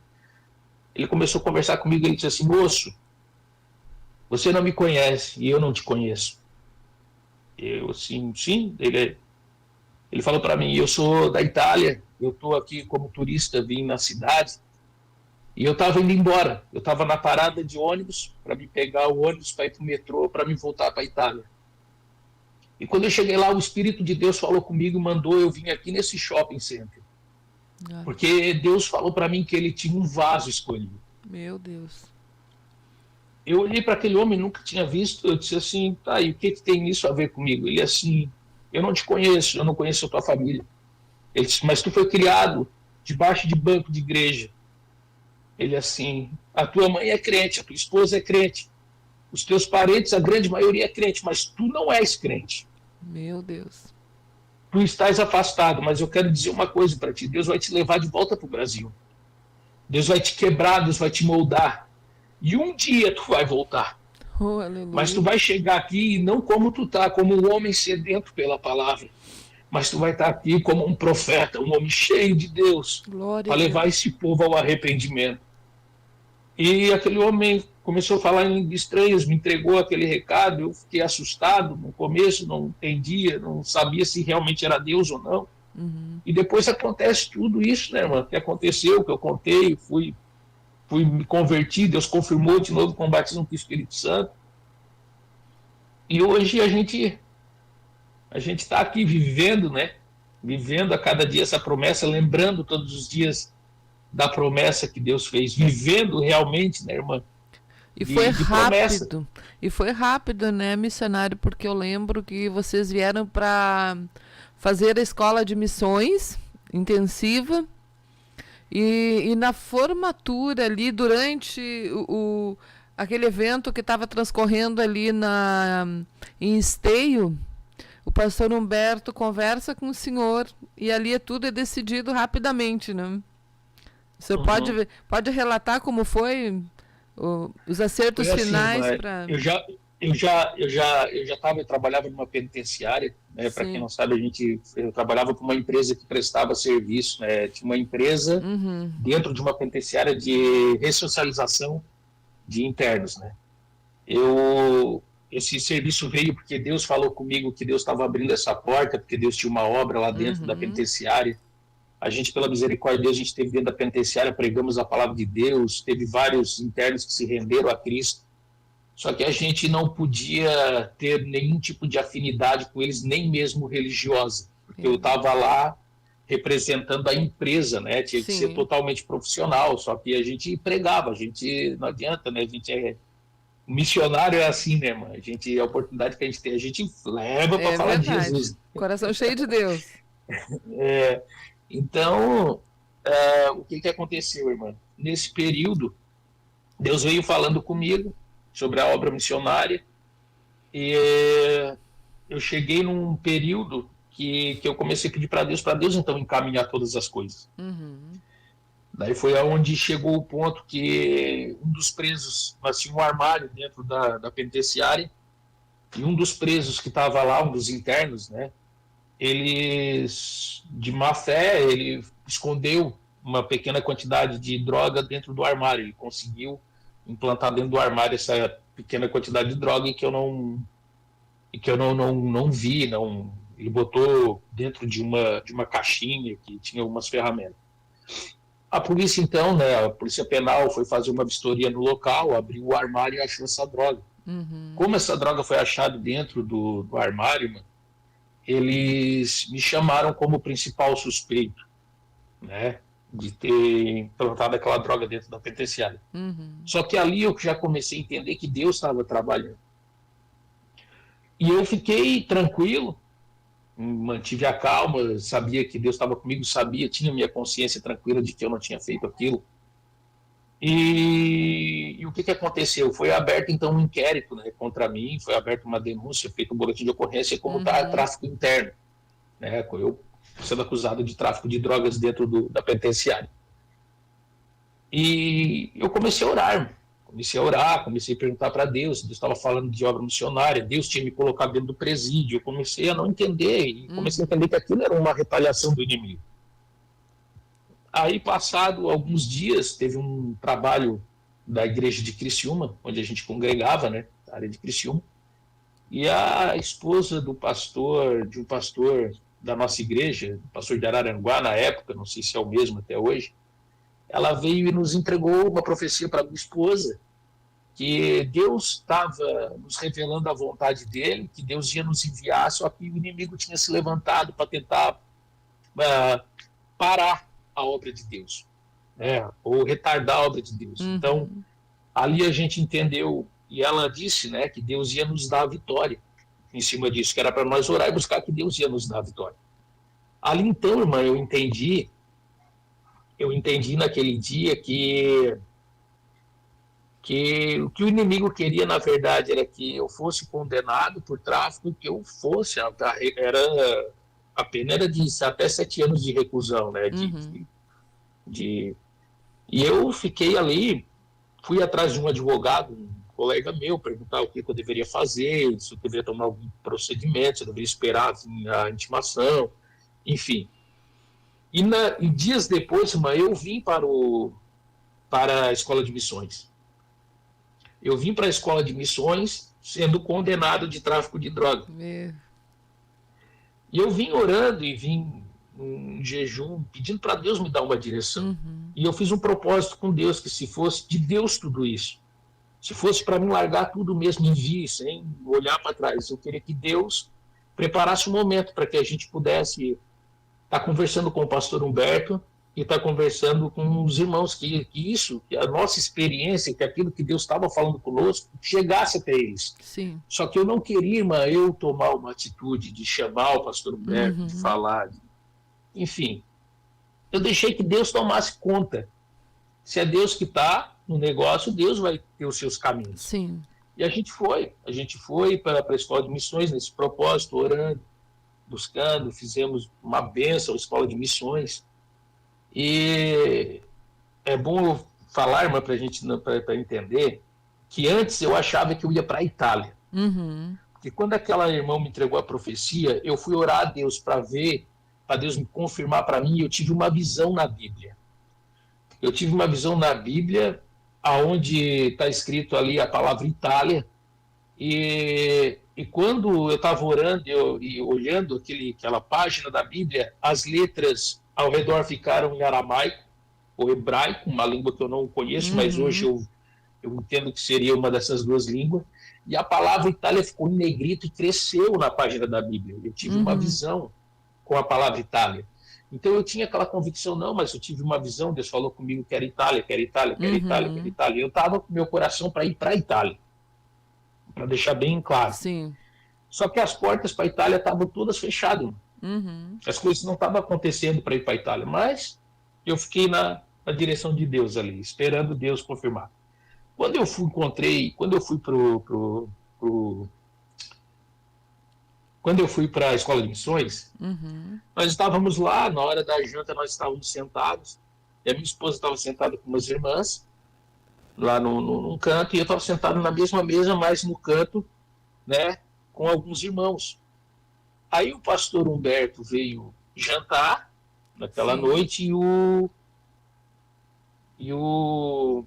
Ele começou a conversar comigo, ele disse assim, moço, você não me conhece e eu não te conheço. Eu assim, sim, ele falou para mim, eu sou da Itália eu estou aqui como turista, vim na cidade, e eu estava indo embora. Eu estava na parada de ônibus para me pegar o ônibus para ir para o metrô, para me voltar para a Itália. E quando eu cheguei lá, o Espírito de Deus falou comigo, mandou eu vir aqui nesse shopping center. Porque Deus falou para mim que ele tinha um vaso escolhido. Meu Deus. Eu olhei para aquele homem, nunca tinha visto, eu disse assim, tá, e o que tem isso a ver comigo? Ele assim, eu não te conheço, eu não conheço a tua família. Ele disse, mas tu foi criado debaixo de banco de igreja. Ele assim, a tua mãe é crente, a tua esposa é crente, os teus parentes, a grande maioria é crente, mas tu não és crente. Meu Deus. Tu estás afastado, mas eu quero dizer uma coisa para ti, Deus vai te levar de volta para o Brasil. Deus vai te quebrar, Deus vai te moldar. E um dia tu vai voltar. Oh, aleluia. Mas tu vai chegar aqui não como tu tá, como um homem sedento pela palavra. Mas tu vai estar aqui como um profeta, um homem cheio de Deus, para levar esse povo ao arrependimento. E aquele homem começou a falar em línguas estranhas, me entregou aquele recado, eu fiquei assustado no começo, não entendia, não sabia se realmente era Deus ou não. Uhum. E depois acontece tudo isso, né, irmã? Que aconteceu, que eu contei, fui me converti, Deus confirmou de novo com o batismo com o Espírito Santo. E hoje a gente está aqui vivendo, né? Vivendo a cada dia essa promessa, lembrando todos os dias da promessa que Deus fez, vivendo realmente, né, irmã? E foi rápido. E foi rápido, né, missionário? Porque eu lembro que vocês vieram para fazer a escola de missões intensiva. E na formatura ali, durante aquele evento que estava transcorrendo ali em Esteio, o pastor Humberto conversa com o senhor e ali tudo é decidido rapidamente, né? O senhor pode relatar como foi os acertos foi assim, finais para... Eu trabalhava numa penitenciária, né? Para quem não sabe, eu trabalhava para uma empresa que prestava serviço, né? Tinha uma empresa dentro de uma penitenciária de ressocialização de internos, né? Esse serviço veio porque Deus falou comigo que Deus estava abrindo essa porta, porque Deus tinha uma obra lá dentro da penitenciária. A gente, pela misericórdia de Deus, a gente esteve dentro da penitenciária, pregamos a palavra de Deus, teve vários internos que se renderam a Cristo. Só que a gente não podia ter nenhum tipo de afinidade com eles, nem mesmo religiosa. Porque eu estava lá representando a empresa, né? Tinha que ser totalmente profissional, só que a gente pregava, não adianta, né? O missionário é assim, né, mano? A oportunidade que a gente tem, a gente leva para falar de Jesus. Coração cheio de Deus. Então, o que aconteceu, irmã? Nesse período, Deus veio falando comigo sobre a obra missionária, e eu cheguei num período que eu comecei a pedir para Deus então encaminhar todas as coisas. Daí foi aonde chegou o ponto que um dos presos, tinha um armário dentro da penitenciária, e um dos presos que estava lá, um dos internos, né, de má fé, ele escondeu uma pequena quantidade de droga dentro do armário, ele conseguiu implantar dentro do armário essa pequena quantidade de droga que eu não vi, ele botou dentro de uma caixinha que tinha algumas ferramentas. A polícia então, né, a polícia penal foi fazer uma vistoria no local, abriu o armário e achou essa droga. Como essa droga foi achada dentro do armário, mano, eles me chamaram como principal suspeito, né, de ter implantado aquela droga dentro da penitenciária. Só que ali eu já comecei a entender que Deus estava trabalhando. E eu fiquei tranquilo, mantive a calma, sabia que Deus estava comigo, tinha minha consciência tranquila de que eu não tinha feito aquilo. E o que aconteceu? Foi aberto então um inquérito, né, contra mim, foi aberta uma denúncia, feito um boletim de ocorrência como tráfico interno, né, eu sendo acusado de tráfico de drogas dentro da penitenciária. E eu comecei a orar, comecei a perguntar para Deus estava falando de obra missionária, Deus tinha me colocado dentro do presídio, eu comecei a não entender, e comecei a entender que aquilo era uma retaliação do inimigo. Aí, passado alguns dias, teve um trabalho da igreja de Criciúma, onde a gente congregava, né, na área de Criciúma, e a esposa de um pastor da nossa igreja, pastor de Araranguá na época, não sei se é o mesmo até hoje, ela veio e nos entregou uma profecia para minha esposa, que Deus estava nos revelando a vontade dele, que Deus ia nos enviar, só que o inimigo tinha se levantado para tentar parar a obra de Deus, né? Ou retardar a obra de Deus. Então, ali a gente entendeu, e ela disse, né, que Deus ia nos dar a vitória em cima disso, que era para nós orar e buscar que Deus ia nos dar a vitória. Ali então, irmã, eu entendi naquele dia que o que o inimigo queria, na verdade, era que eu fosse condenado por tráfico, que eu fosse, a pena era de até 7 anos de reclusão, né? E eu fiquei ali, fui atrás de um advogado, um colega meu, perguntar o que eu deveria fazer, se eu deveria tomar algum procedimento, se eu deveria esperar assim, a intimação, enfim. E dias depois, irmã, eu vim para a escola de missões. Eu vim para a escola de missões sendo condenado de tráfico de droga. E eu vim orando e vim em jejum, pedindo para Deus me dar uma direção. E eu fiz um propósito com Deus, que se fosse de Deus tudo isso, se fosse para mim largar tudo mesmo em vir, sem olhar para trás, eu queria que Deus preparasse um momento para que a gente pudesse estar conversando com o pastor Humberto e estar conversando com os irmãos, que a nossa experiência, que aquilo que Deus estava falando conosco, chegasse até eles. Sim. Só que eu não queria, irmã, eu tomar uma atitude de chamar o pastor Humberto, de falar, enfim. Eu deixei que Deus tomasse conta. Se é Deus que está no negócio, Deus vai ter os seus caminhos. Sim. E a gente foi para a escola de missões nesse propósito, orando, buscando, fizemos uma bênção à escola de missões. E é bom eu falar, irmã, para a gente para entender que antes eu achava que eu ia para a Itália. Porque quando aquela irmã me entregou a profecia, eu fui orar a Deus para ver, para Deus me confirmar para mim, eu tive uma visão na Bíblia. Eu tive uma visão na Bíblia, aonde está escrito ali a palavra Itália, e quando eu estava orando e olhando aquela página da Bíblia, as letras ao redor ficaram em aramaico ou hebraico, uma língua que eu não conheço, mas hoje eu entendo que seria uma dessas duas línguas, e a palavra Itália ficou em negrito e cresceu na página da Bíblia. Eu tive uma visão com a palavra Itália. Então eu tinha aquela convicção, não, mas eu tive uma visão, Deus falou comigo que era Itália, quero Itália, quero Itália, quero Itália. Eu estava com meu coração para ir para a Itália, para deixar bem claro. Sim. Só que as portas para a Itália estavam todas fechadas. As coisas não estavam acontecendo para ir para a Itália, mas eu fiquei na direção de Deus ali, esperando Deus confirmar. Quando eu fui para a escola de missões, nós estávamos lá, na hora da janta nós estávamos sentados, e a minha esposa estava sentada com umas irmãs, lá num canto, e eu estava sentado na mesma mesa, mas no canto, né, com alguns irmãos. Aí o pastor Humberto veio jantar naquela noite, e o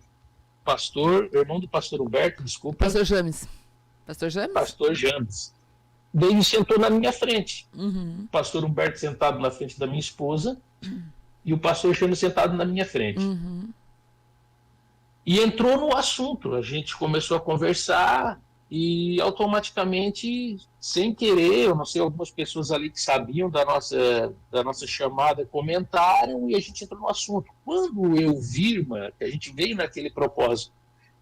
pastor, irmão do pastor Humberto, desculpa. Pastor James. Pastor James. Daí sentou na minha frente. O pastor Humberto sentado na frente da minha esposa e o pastor James sentado na minha frente. E entrou no assunto. A gente começou a conversar e automaticamente, sem querer, eu não sei, algumas pessoas ali que sabiam da nossa chamada comentaram e a gente entrou no assunto. Quando eu vi, irmã, que a gente veio naquele propósito,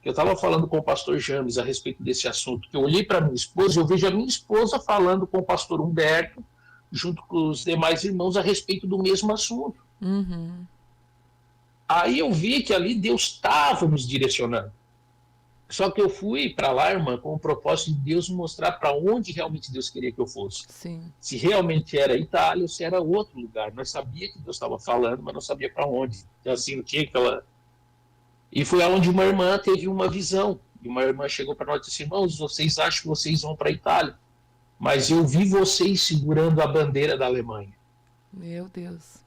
que eu estava falando com o pastor James a respeito desse assunto, que eu olhei para minha esposa, eu vejo a minha esposa falando com o pastor Humberto, junto com os demais irmãos, a respeito do mesmo assunto. Aí eu vi que ali Deus estava nos direcionando. Só que eu fui para lá, irmã, com o propósito de Deus me mostrar para onde realmente Deus queria que eu fosse. Sim. Se realmente era Itália ou se era outro lugar. Nós sabíamos que Deus estava falando, mas não sabia para onde. Então, assim, não tinha aquela... E foi onde uma irmã teve uma visão. E uma irmã chegou para nós e disse, irmãos, vocês acham que vocês vão para a Itália, mas eu vi vocês segurando a bandeira da Alemanha. Meu Deus.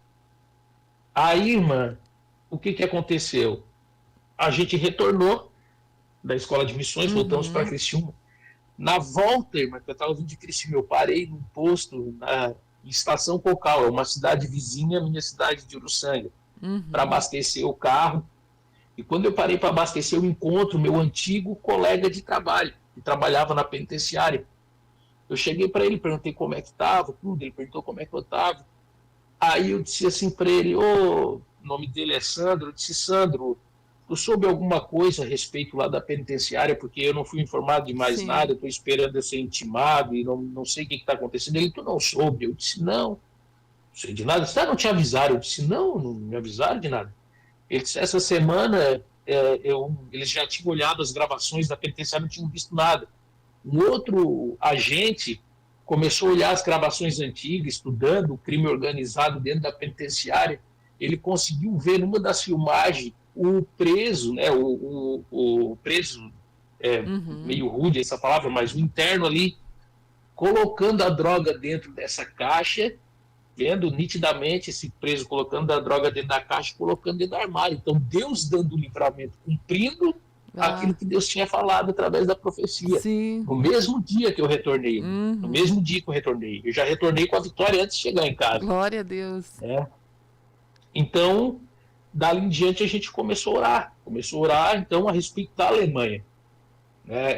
Aí, irmã, o que aconteceu? A gente retornou da escola de missões, voltamos para Criciúma. Na volta, irmã, que eu estava vindo de Criciúma, eu parei num posto em Estação Cocal, é uma cidade vizinha à minha cidade de Uruçanga, para abastecer o carro. E quando eu parei para abastecer, eu encontro meu antigo colega de trabalho, que trabalhava na penitenciária. Eu cheguei para ele, perguntei como é que estava, tudo, ele perguntou como é que eu estava. Aí eu disse assim para ele, o nome dele é Sandro, eu disse, Sandro, tu soube alguma coisa a respeito lá da penitenciária, porque eu não fui informado de mais nada, eu estou esperando eu ser intimado e não sei o que está acontecendo. Ele, tu não soube? Eu disse, não sei de nada. Você não te avisaram? Eu disse, não me avisaram de nada. Ele disse, essa semana eles já tinham olhado as gravações da penitenciária, não tinham visto nada. Um outro agente começou a olhar as gravações antigas, estudando o crime organizado dentro da penitenciária. Ele conseguiu ver numa das filmagens o preso, né, o preso, meio rude essa palavra, mas o interno ali, colocando a droga dentro dessa caixa, vendo nitidamente esse preso colocando a droga dentro da caixa, colocando dentro do armário. Então, Deus dando o livramento, cumprindo aquilo que Deus tinha falado através da profecia. Sim. No mesmo dia que eu retornei, no mesmo dia que eu retornei. Eu já retornei com a vitória antes de chegar em casa. Glória a Deus. Então, dali em diante a gente começou a orar, então, a respeito da Alemanha.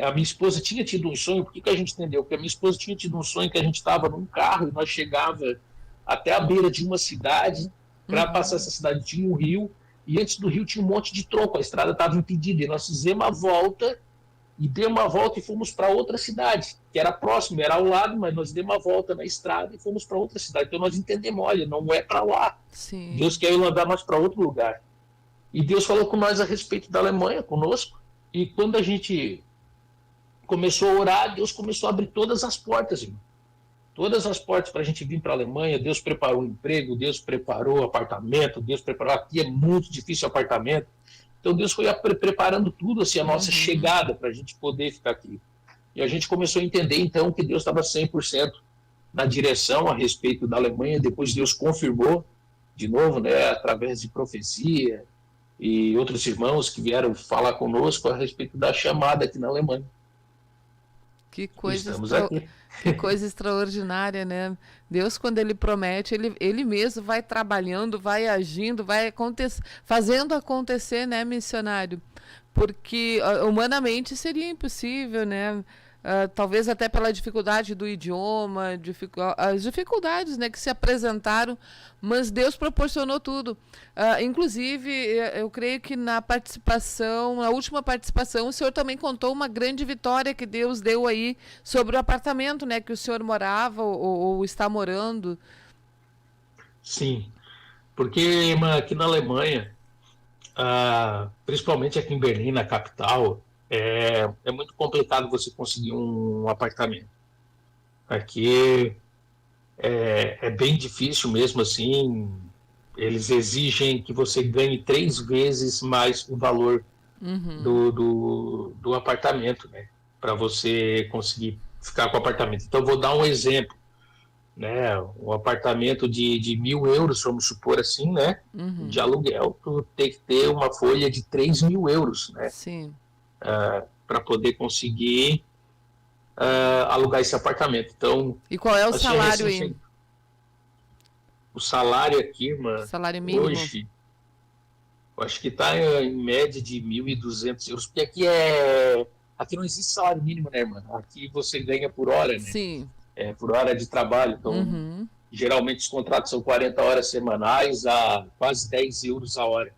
A minha esposa tinha tido um sonho. Por que a gente entendeu? Porque a minha esposa tinha tido um sonho que a gente estava num carro e nós chegava até a beira de uma cidade. Para passar essa cidade tinha um rio, e antes do rio tinha um monte de tronco, a estrada estava impedida, e nós fizemos a volta, e demos uma volta e fomos para outra cidade, que era próximo, era ao lado, mas nós demos uma volta na estrada e fomos para outra cidade. Então nós entendemos, olha, não é para lá. Sim. Deus quer mandar nós para outro lugar. E Deus falou com nós a respeito da Alemanha, conosco, e quando a gente começou a orar, Deus começou a abrir todas as portas, irmão. Todas as portas para a gente vir para a Alemanha. Deus preparou um emprego, Deus preparou apartamento, Deus preparou, aqui é muito difícil apartamento. Então Deus foi preparando tudo, assim, a nossa chegada para a gente poder ficar aqui. E a gente começou a entender, então, que Deus estava 100% na direção a respeito da Alemanha. Depois Deus confirmou, de novo, né, através de profecia e outros irmãos que vieram falar conosco a respeito da chamada aqui na Alemanha. Que coisa, Estamos aqui. Que coisa extraordinária, né? Deus, quando Ele promete, Ele mesmo vai trabalhando, vai agindo, vai fazendo acontecer, né, missionário? Porque humanamente seria impossível, né? Talvez até pela dificuldade do idioma, as dificuldades, né, que se apresentaram, mas Deus proporcionou tudo. Inclusive, eu creio que na última participação, o senhor também contou uma grande vitória que Deus deu aí sobre o apartamento, né, que o senhor morava ou está morando. Sim, porque, irmã, aqui na Alemanha, principalmente aqui em Berlim, na capital, é muito complicado você conseguir um apartamento. Aqui é bem difícil mesmo assim. Eles exigem que você ganhe 3 vezes mais o valor do apartamento, né? Para você conseguir ficar com o apartamento. Então, vou dar um exemplo. Né? Um apartamento de 1.000 euros, vamos supor assim, né? De aluguel, tu tem que ter uma folha de 3.000 euros, né? Sim. Para poder conseguir alugar esse apartamento. Então, e qual é o salário aí? O salário aqui, irmã, salário mínimo hoje, eu acho que está em média de 1.200 euros, porque aqui não existe salário mínimo, né, irmã? Aqui você ganha por hora, né? Sim. Por hora de trabalho. Então, geralmente os contratos são 40 horas semanais a quase 10 euros a hora.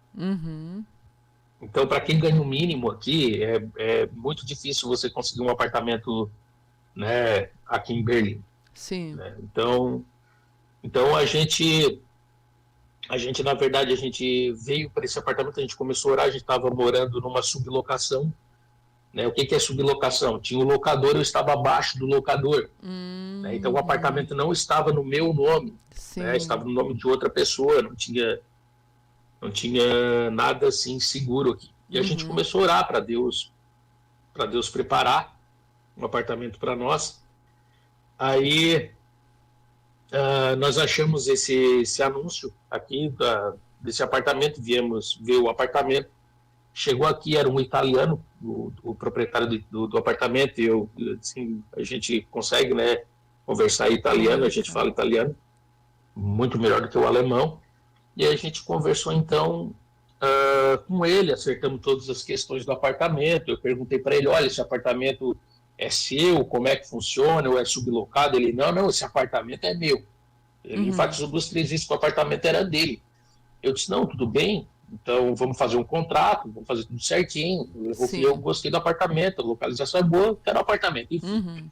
Então, para quem ganha o mínimo aqui, é muito difícil você conseguir um apartamento, né, aqui em Berlim. Sim. Né? Então a gente, na verdade, a gente veio para esse apartamento, a gente começou a orar, a gente estava morando numa sublocação. Né? O que é sublocação? Tinha um locador, eu estava abaixo do locador. Né? Então o apartamento não estava no meu nome, né? Estava no nome de outra pessoa, não tinha nada assim seguro aqui. E a gente começou a orar para Deus preparar um apartamento para nós. Aí nós achamos esse anúncio aqui desse apartamento, viemos ver o apartamento. Chegou aqui, era um italiano, o proprietário do apartamento, e assim, a gente consegue, né, conversar italiano, a gente fala italiano. muito melhor do que o alemão. E aí a gente conversou então com ele, acertamos todas as questões do apartamento. Eu perguntei para ele, olha, esse apartamento é seu, como é que funciona, ou é sublocado? Ele, não, esse apartamento é meu. Ele enfatizou 2, 3 vezes que o apartamento era dele. Eu disse, não, tudo bem, então vamos fazer um contrato, vamos fazer tudo certinho. Eu gostei do apartamento, a localização é boa, quero um apartamento. Enfim.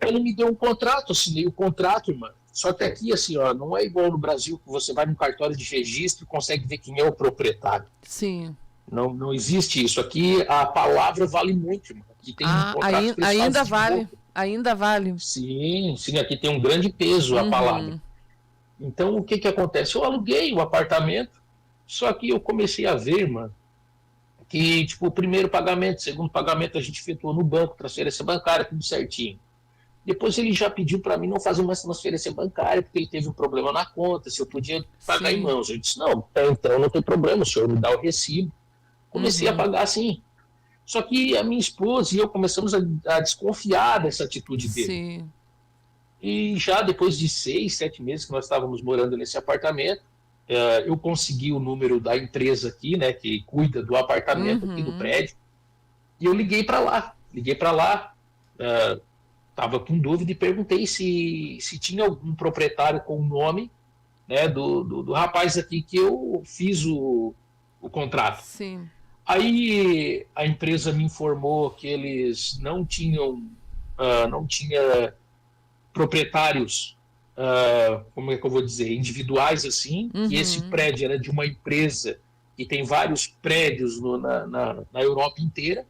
Ele me deu um contrato, assinei o contrato, irmã. Só que aqui, assim, ó, não é igual no Brasil que você vai no cartório de registro e consegue ver quem é o proprietário. Sim. Não existe isso. Aqui a palavra vale muito, irmã. Aqui tem ainda vale. Sim, aqui tem um grande peso a palavra. Então, o que acontece? Eu aluguei o apartamento, só que eu comecei a ver, irmã, que, tipo, o primeiro pagamento, o segundo pagamento a gente efetuou no banco, transferência bancária, tudo certinho. Depois ele já pediu para mim não fazer mais transferência bancária, porque ele teve um problema na conta, se eu podia pagar em mãos. Eu disse, não, então não tem problema, o senhor me dá o recibo. Comecei a pagar assim. Só que a minha esposa e eu começamos a desconfiar dessa atitude dele. Sim. E já depois de 6, 7 meses que nós estávamos morando nesse apartamento, eu consegui o número da empresa aqui, né, que cuida do apartamento aqui do prédio, e eu liguei para lá, estava com dúvida e perguntei se tinha algum proprietário com o nome, né, do rapaz aqui que eu fiz o contrato. Sim. Aí a empresa me informou que eles não tinha proprietários, como é que eu vou dizer, individuais assim, que esse prédio era de uma empresa que tem vários prédios na Europa inteira,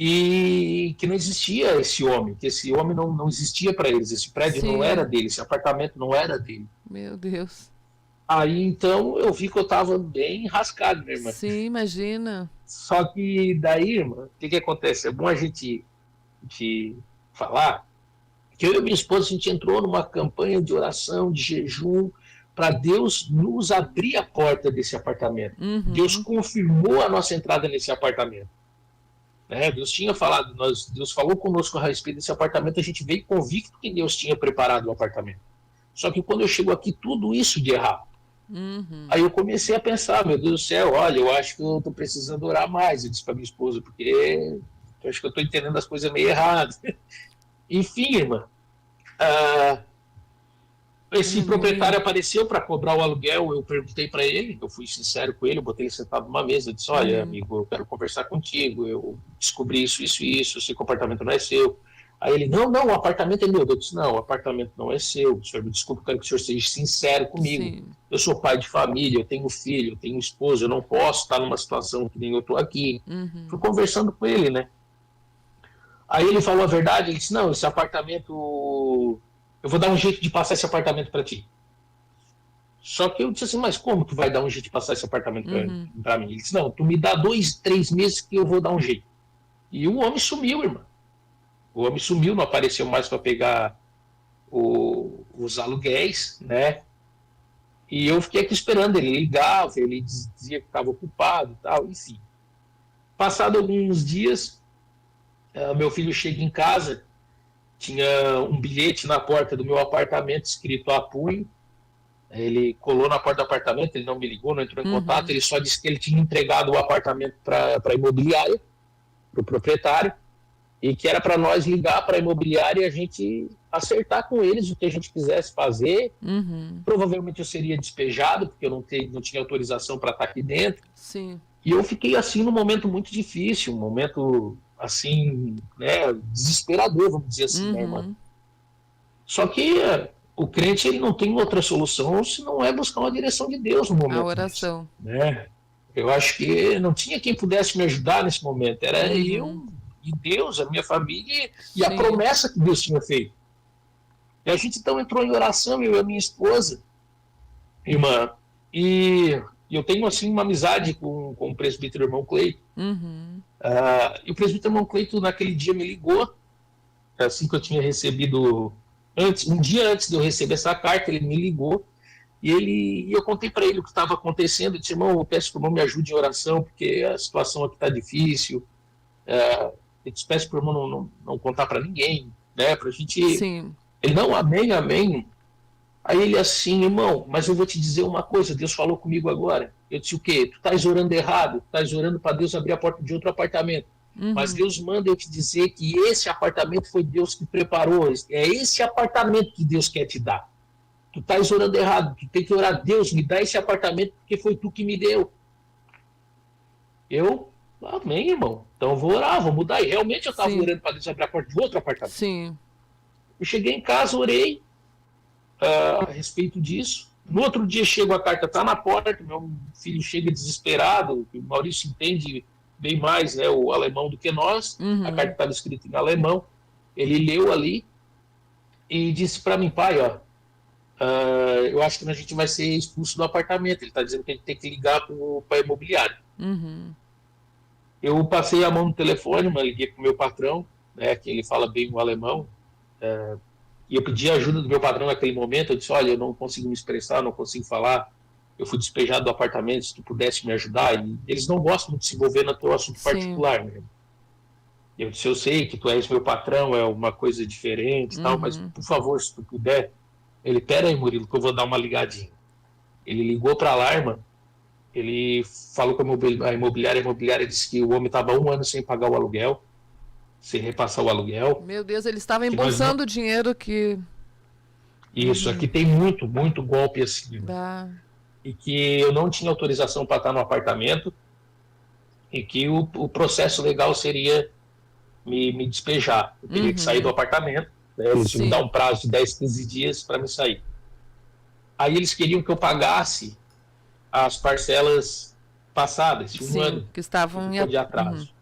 e que não existia esse homem, que esse homem não existia para eles, esse prédio não era dele, esse apartamento não era dele. Meu Deus. Aí então eu vi que eu estava bem rascado, minha irmã. Sim, imagina. Só que daí, irmã, o que acontece? É bom a gente falar que eu e minha esposa, a gente entrou numa campanha de oração, de jejum, para Deus nos abrir a porta desse apartamento. Deus confirmou a nossa entrada nesse apartamento. Né? Deus tinha falado, Deus falou conosco a respeito desse apartamento, a gente veio convicto que Deus tinha preparado o apartamento. Só que quando eu chego aqui, tudo isso de errado. Aí eu comecei a pensar, meu Deus do céu, olha, eu acho que eu estou precisando orar mais, eu disse para minha esposa, porque eu acho que eu estou entendendo as coisas meio erradas. Enfim, irmã, esse proprietário apareceu para cobrar o aluguel, eu perguntei para ele, eu fui sincero com ele, eu botei ele sentado numa mesa, eu disse, olha, amigo, eu quero conversar contigo, eu descobri isso, esse comportamento não é seu. Aí ele, não, o apartamento é meu. Eu disse, não, o apartamento não é seu, senhor, me desculpe, eu quero que o senhor seja sincero comigo. Sim. Eu sou pai de família, eu tenho filho, eu tenho esposa, eu não posso estar numa situação que nem eu estou aqui. Fui conversando com ele, né? Aí ele falou a verdade, ele disse, não, esse apartamento, eu vou dar um jeito de passar esse apartamento para ti. Só que eu disse assim, mas como tu vai dar um jeito de passar esse apartamento para mim? Ele disse, não, tu me dá 2, 3 meses que eu vou dar um jeito. E o homem sumiu, irmão. O homem sumiu, não apareceu mais para pegar os aluguéis, né? E eu fiquei aqui esperando, ele ligava, ele dizia que estava ocupado e tal, enfim. Passado alguns dias, meu filho chega em casa, tinha um bilhete na porta do meu apartamento escrito a punho. Ele colou na porta do apartamento, ele não me ligou, não entrou em contato, ele só disse que ele tinha entregado o apartamento para a imobiliária, para o proprietário, e que era para nós ligar para a imobiliária e a gente acertar com eles o que a gente quisesse fazer. Provavelmente eu seria despejado, porque eu não tinha autorização para estar aqui dentro. Sim. E eu fiquei assim num momento muito difícil, um momento assim, né, desesperador, vamos dizer assim, né, irmão? Só que o crente, ele não tem outra solução se não é buscar uma direção de Deus no momento. A oração. Disso, né? Eu acho que não tinha quem pudesse me ajudar nesse momento. Era eu e Deus, a minha família e a promessa que Deus tinha feito. E a gente então entrou em oração, eu e a minha esposa, irmã, e eu tenho assim uma amizade com o presbítero irmão Cleito. E o presbítero irmão Cleito naquele dia me ligou, assim que eu tinha recebido, um dia antes de eu receber essa carta, ele me ligou, e eu contei para ele o que estava acontecendo. Eu disse, irmão, eu peço que o irmão me ajude em oração, porque a situação aqui está difícil. Eu peço para o irmão não contar para ninguém, né? Para a gente. Sim. Ele, não, amém. Aí ele assim, irmão, mas eu vou te dizer uma coisa, Deus falou comigo agora. Eu disse, o quê? Tu estás orando errado, tu estás orando para Deus abrir a porta de outro apartamento. Mas Deus manda eu te dizer que esse apartamento foi Deus que preparou. É esse apartamento que Deus quer te dar. Tu estás orando errado, tu tem que orar, Deus, me dá esse apartamento porque foi tu que me deu. Eu, amém, irmão. Então eu vou orar, vou mudar. E realmente eu estava orando para Deus abrir a porta de outro apartamento. Sim. Eu cheguei em casa, orei a respeito disso. No outro dia chego, a carta está na porta, meu filho chega desesperado, o Maurício entende bem mais, né, o alemão do que nós. A carta estava escrita em alemão. Ele leu ali e disse para mim, pai, ó, eu acho que a gente vai ser expulso do apartamento. Ele está dizendo que a gente tem que ligar para a imobiliária. Eu passei a mão no telefone, mas liguei para o meu patrão, né, que ele fala bem o alemão, e eu pedi ajuda do meu patrão naquele momento. Eu disse, olha, eu não consigo me expressar, não consigo falar, eu fui despejado do apartamento, se tu pudesse me ajudar. E eles não gostam de se envolver no teu assunto particular, né? Eu disse, eu sei que tu és meu patrão, é uma coisa diferente e tal, mas por favor, se tu puder. Ele, pera aí, Murilo, que eu vou dar uma ligadinha. Ele ligou para a alarma, ele falou com a imobiliária disse que o homem estava 1 ano sem pagar o aluguel, sem repassar o aluguel. Meu Deus, ele estava embolsando o dinheiro que... Isso, aqui tem muito golpe assim. E que eu não tinha autorização para estar no apartamento e que o processo legal seria me despejar. Eu teria que sair do apartamento, né? Eles iam me dar um prazo de 10, 15 dias para me sair. Aí eles queriam que eu pagasse as parcelas passadas, um ano que estavam de atraso.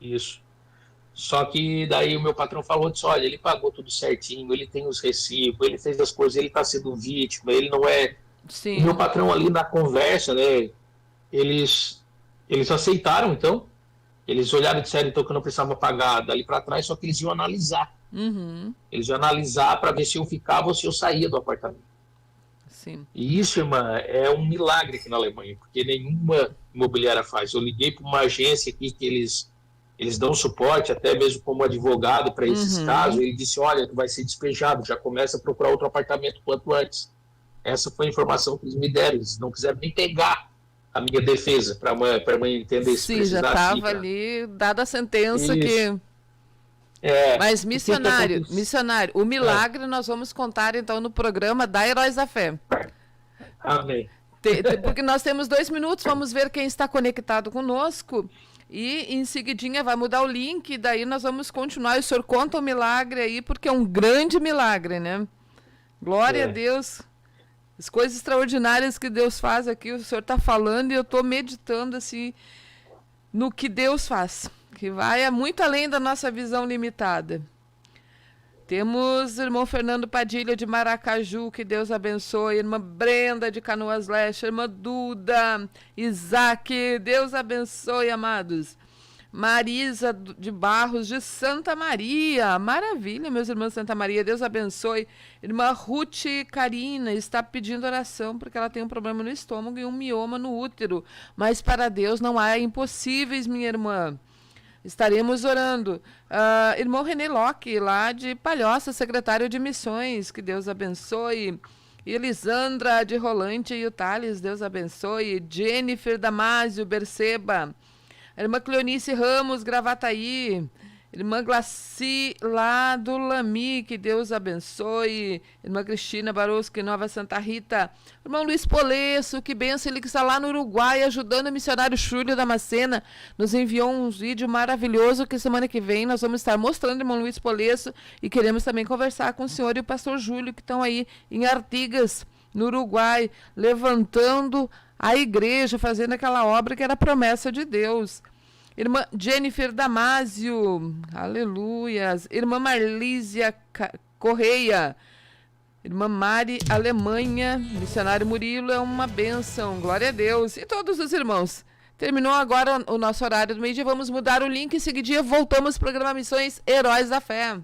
Isso. Só que daí o meu patrão falou, disse, olha, ele pagou tudo certinho, ele tem os recibos, ele fez as coisas, ele está sendo vítima, ele não é... O meu patrão ali na conversa, né, eles aceitaram, então, eles olharam e disseram então que eu não precisava pagar dali para trás, só que eles iam analisar. Eles iam analisar para ver se eu ficava ou se eu saía do apartamento. E isso, irmã, é um milagre aqui na Alemanha, porque nenhuma imobiliária faz. Eu liguei para uma agência aqui que eles dão suporte, até mesmo como advogado para esses casos. Ele disse, olha, tu vai ser despejado, já começa a procurar outro apartamento quanto antes. Essa foi a informação que eles me deram. Eles não quiseram nem pegar a minha defesa para a mãe entender se já estava ali dada a sentença que... Mas missionário, o milagre nós vamos contar então no programa da Heróis da Fé. Amém. Porque nós temos 2 minutos, vamos ver quem está conectado conosco e em seguidinha vai mudar o link, daí nós vamos continuar. O senhor conta o milagre aí, porque é um grande milagre, né? Glória a Deus. As coisas extraordinárias que Deus faz aqui, o senhor está falando e eu estou meditando assim no que Deus faz, que vai muito além da nossa visão limitada. Temos o irmão Fernando Padilha de Maracaju, que Deus abençoe, irmã Brenda de Canoas Leste, irmã Duda, Isaac, Deus abençoe, amados. Marisa de Barros de Santa Maria, maravilha, meus irmãos de Santa Maria, Deus abençoe. Irmã Ruth Karina está pedindo oração porque ela tem um problema no estômago e um mioma no útero, mas para Deus não há impossíveis, minha irmã. Estaremos orando. Irmão René Locke, lá de Palhoça, secretário de Missões, que Deus abençoe. Elisandra de Rolante e Tales, Deus abençoe. Jennifer Damásio, Berceba. Irmã Cleonice Ramos, Gravataí. Irmã Glaci, lá do Lami, que Deus abençoe. Irmã Cristina Barosco, Nova Santa Rita. Irmão Luiz Polesso, que benção, ele que está lá no Uruguai, ajudando o missionário Júlio Damascena. Nos enviou um vídeo maravilhoso que semana que vem nós vamos estar mostrando, irmão Luiz Polesso. E queremos também conversar com o senhor e o pastor Júlio, que estão aí em Artigas, no Uruguai, levantando a igreja, fazendo aquela obra que era promessa de Deus. Irmã Jennifer Damásio, aleluias. Irmã Marlísia Correia. Irmã Mari Alemanha, missionário Murilo, é uma bênção, glória a Deus. E todos os irmãos. Terminou agora o nosso horário do meio-dia, vamos mudar o link, em seguidinha voltamos ao programa Missões Heróis da Fé.